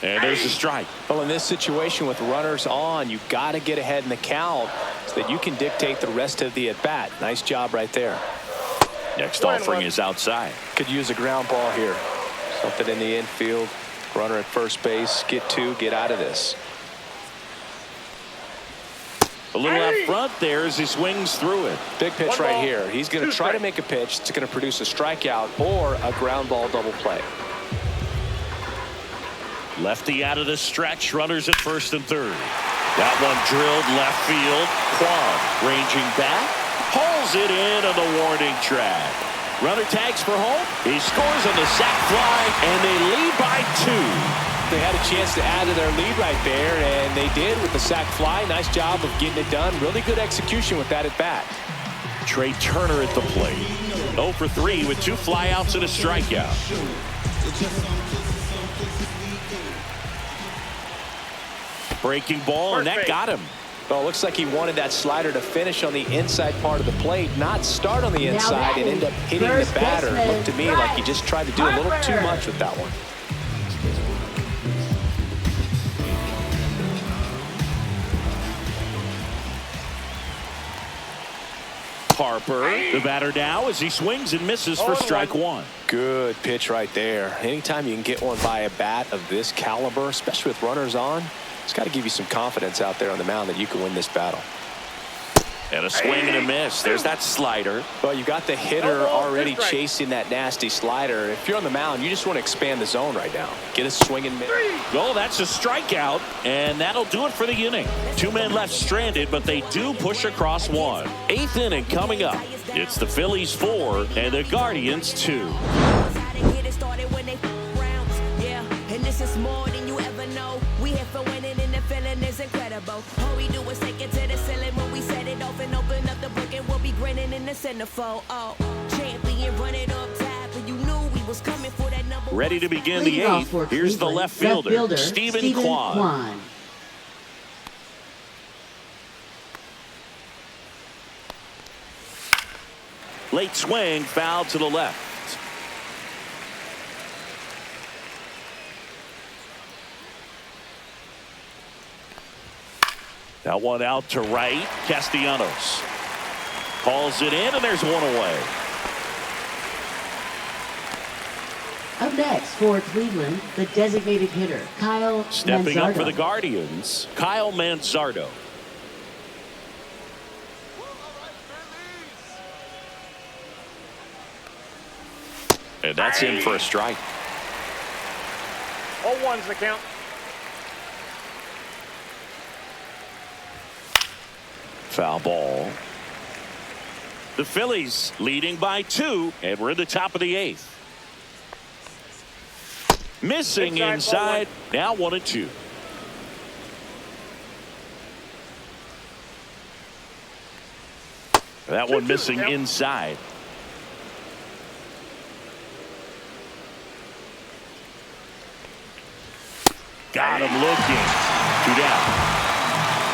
And there's a strike. Well, in this situation with runners on, you've got to get ahead in the count so that you can dictate the rest of the at-bat. Nice job right there. Next offering is outside. Could use a ground ball here. Something in the infield. Runner at first base. Get 2, get out of this. A little out front there as he swings through it. Big pitch right here. He's going to try to make a pitch that's going to produce a strikeout or a ground ball double play. Lefty out of the stretch. Runners at first and third. That one drilled left field. Kwan ranging back. Hauls it in on the warning track. Runner tags for home. He scores on the sac fly, and they lead by 2. They had a chance to add to their lead right there, and they did with the sac fly. Nice job of getting it done. Really good execution with that at bat. Trey Turner at the plate. 0 for 3 with 2 flyouts and a strikeout. Breaking ball, and that got him. Well, it looks like he wanted that slider to finish on the inside part of the plate, not start on the inside and end up hitting the batter. It looked to me like he just tried to do a little too much with that one. Harper, the batter now as he swings and misses for strike 1. Good pitch right there. Anytime you can get one by a bat of this caliber, especially with runners on, it's got to give you some confidence out there on the mound that you can win this battle. And a swing and a miss. There's that slider. Well, you got the hitter already chasing that nasty slider. If you're on the mound, you just want to expand the zone right now. Get a swing and miss. Oh, that's a strikeout, and that'll do it for the inning. 2 men left stranded, but they do push across 1. 8th inning coming up. It's the Phillies 4 and the Guardians 2. go. All we do is take it to the ceiling when we set it off and open up the book and we'll be grinning in the centerfold. Oh, champion, run it up top, and you knew we was coming for that number. Ready to begin the Leading off eighth. for Here's the Cleveland, left fielder, Stephen Kwan. Late swing, foul to the left. That one out to right. Castellanos calls it in, and there's one away. Up next for Cleveland, the designated hitter, Kyle Stepping up for the Manzardo. Guardians, Kyle Manzardo. And that's in for a strike. 0-1's the count. Foul ball. The Phillies leading by 2, and we're in the top of the 8th. Missing inside. Now 1-2. That one missing inside. Got him looking. 2 down.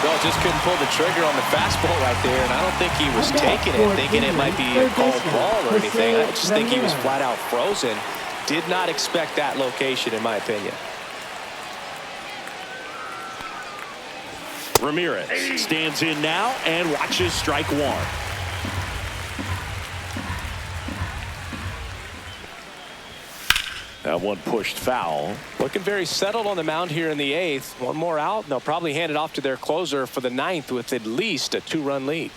No, just couldn't pull the trigger on the fastball right there, and I don't think he was taking it, thinking it might be a called ball or anything. I just think he was flat out frozen. Did not expect that location, in my opinion. Ramirez stands in now and watches strike 1. That one pushed foul. Looking very settled on the mound here in the 8th. One more out, and they'll probably hand it off to their closer for the 9th with at least a 2-run lead.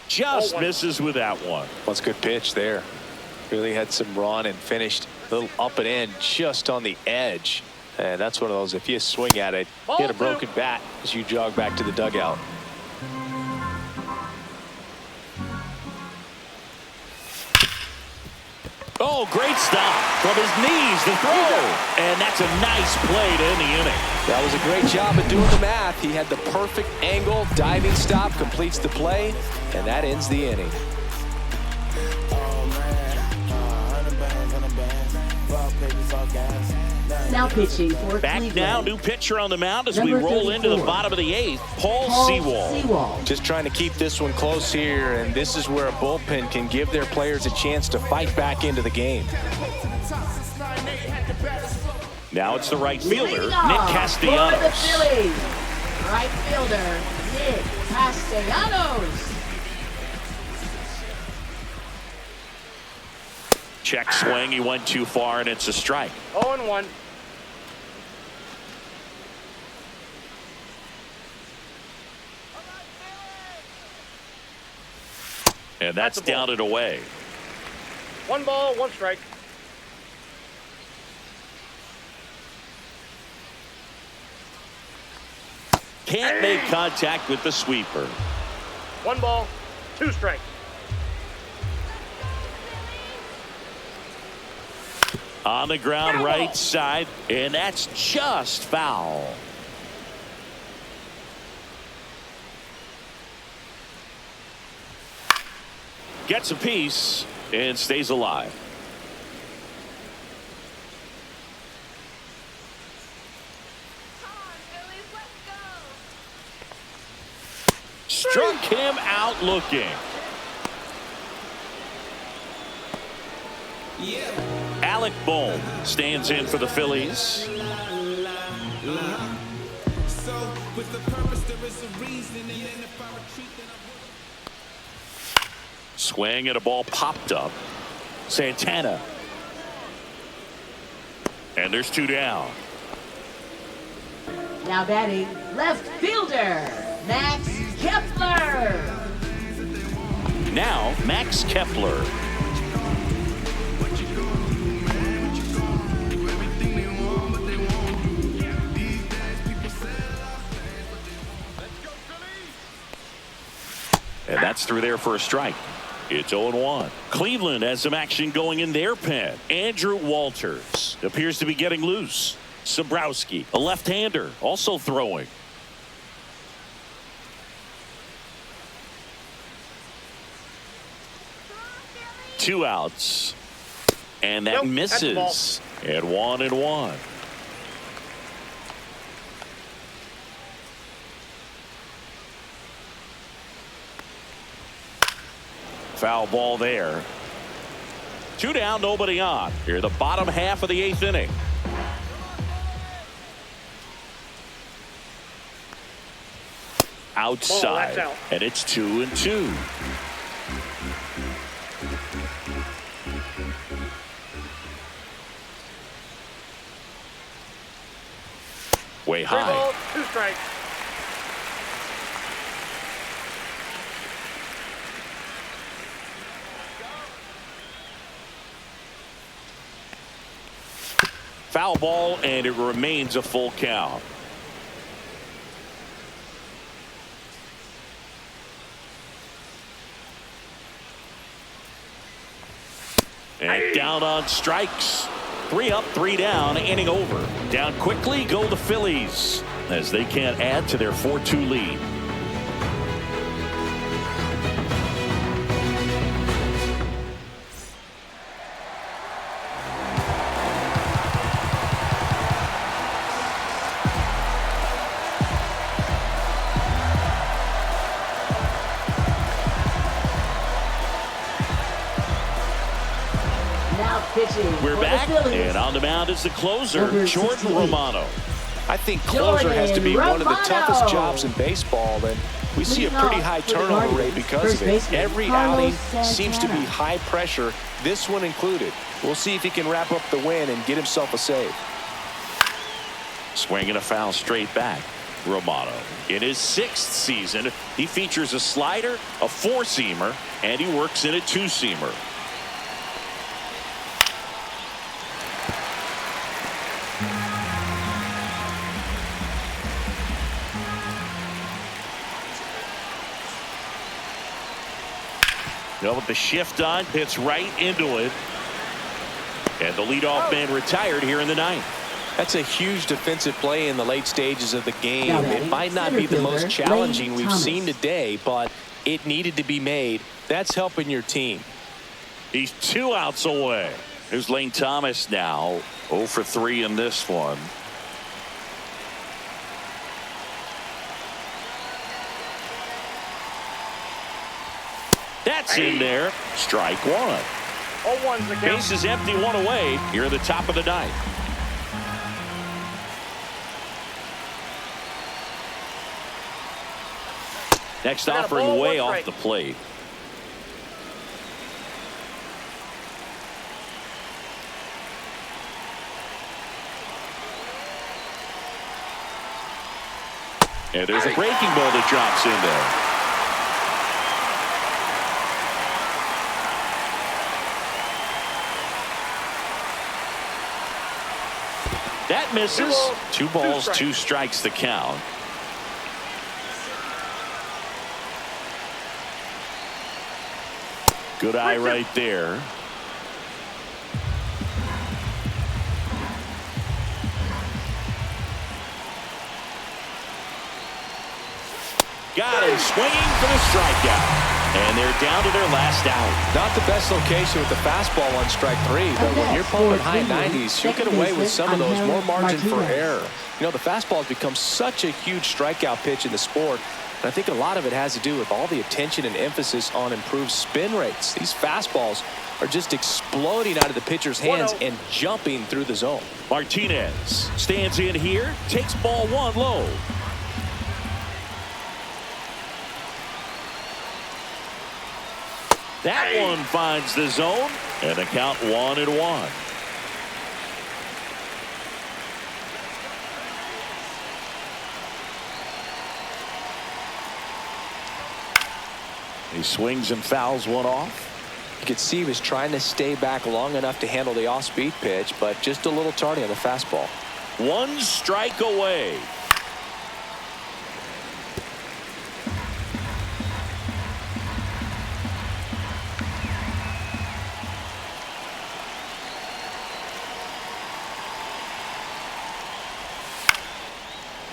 Just misses with that one. That's a good pitch there. Really had some run and finished a little up and in just on the edge. And that's one of those, if you swing at it, get a broken bat as you jog back to the dugout. Oh, great stop from his knees, the throw. And that's a nice play to end the inning. That was a great job of doing the math. He had the perfect angle, diving stop, completes the play, and that ends the inning. Now pitching for Back Cleveland. now, new pitcher on the mound as we Number roll into the 34. bottom of the 8th, Paul Sewald. Just trying to keep this one close here, and this is where a bullpen can give their players a chance to fight back into the game. Now it's the right fielder, Leading Nick off Castellanos. For the Phillies, right fielder, Nick Castellanos. Check swing, he went too far, and it's a strike. 0-1. And that's down and away. 1 ball, 1 strike. Can't make contact with the sweeper. 1 ball, 2 strikes. On the ground, right side, and that's just foul. Gets a piece and stays alive. Struck him out looking. Alec Bohm stands in for the Phillies. Swing and a ball popped up. Santana. And there's 2 down. Now batting, left fielder, Max Kepler. Now Max Kepler. And that's through there for a strike. It's 0-1. Cleveland has some action going in their pen. Andrew Walters appears to be getting loose. Sobrowski, a left-hander, also throwing. Two outs. And that misses. At 1-1. Foul ball there. 2 down, nobody on. Here, the bottom half of the 8th inning. Outside, out. and it's 2-2. Way 3 high. balls, 2 strikes. Foul ball, and it remains a full count. And down on strikes. 3 up, 3 down, inning over. Down quickly go the Phillies as they can't add to their 4-2 lead. We're back, and on the mound is the closer, Jordan Romano. I think closer has to be one of the toughest jobs in baseball, and we see a pretty high turnover rate because of it. Every outing seems to be high pressure, this one included. We'll see if he can wrap up the win and get himself a save. Swinging a foul straight back. Romano, in his 6th season, he features a slider, a 4-seamer, and he works in a 2-seamer. With the shift on, hits right into it. And the leadoff man retired here in the 9th. That's a huge defensive play in the late stages of the game. It might not be the most challenging we've seen today, but it needed to be made. That's helping your team. He's 2 outs away. Here's Lane Thomas now. 0 for 3 in this one. That's in there. Strike 1. 0-1's the count. Base is empty, 1 away here at the top of the 9th. Next offering way off the plate. And there's a breaking ball that drops in there. That misses. 2 balls, 2 strikes the count. Good eye right there. Got him swinging for the strikeout. And they're down to their last out. Not the best location with the fastball on strike 3, but when you're pumping high 90s, you'll get away with some of those, more margin for error. You know, the fastball has become such a huge strikeout pitch in the sport, and I think a lot of it has to do with all the attention and emphasis on improved spin rates. These fastballs are just exploding out of the pitcher's hands and jumping through the zone. Martinez stands in here, takes ball 1 low. That one finds the zone, and the count 1-1. He swings and fouls one off. You could see he was trying to stay back long enough to handle the off-speed pitch, but just a little tardy on the fastball. 1 strike away.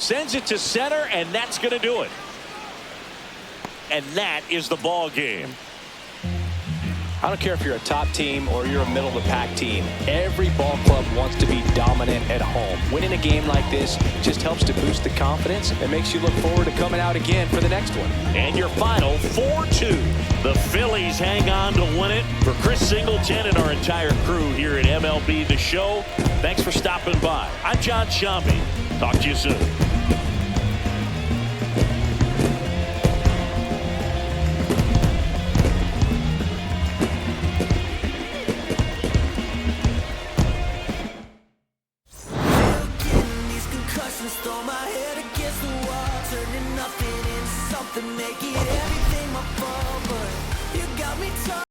Sends it to center, and that's going to do it. And that is the ball game. I don't care if you're a top team or you're a middle-of-the-pack team. Every ball club wants to be dominant at home. Winning a game like this just helps to boost the confidence and makes you look forward to coming out again for the next one. And your final 4-2. The Phillies hang on to win it. For Chris Singleton and our entire crew here at MLB The Show, thanks for stopping by. I'm John Shambi. Talk to you soon. Throw my head against the wall, turning nothing into something, make it everything my fault, but you got me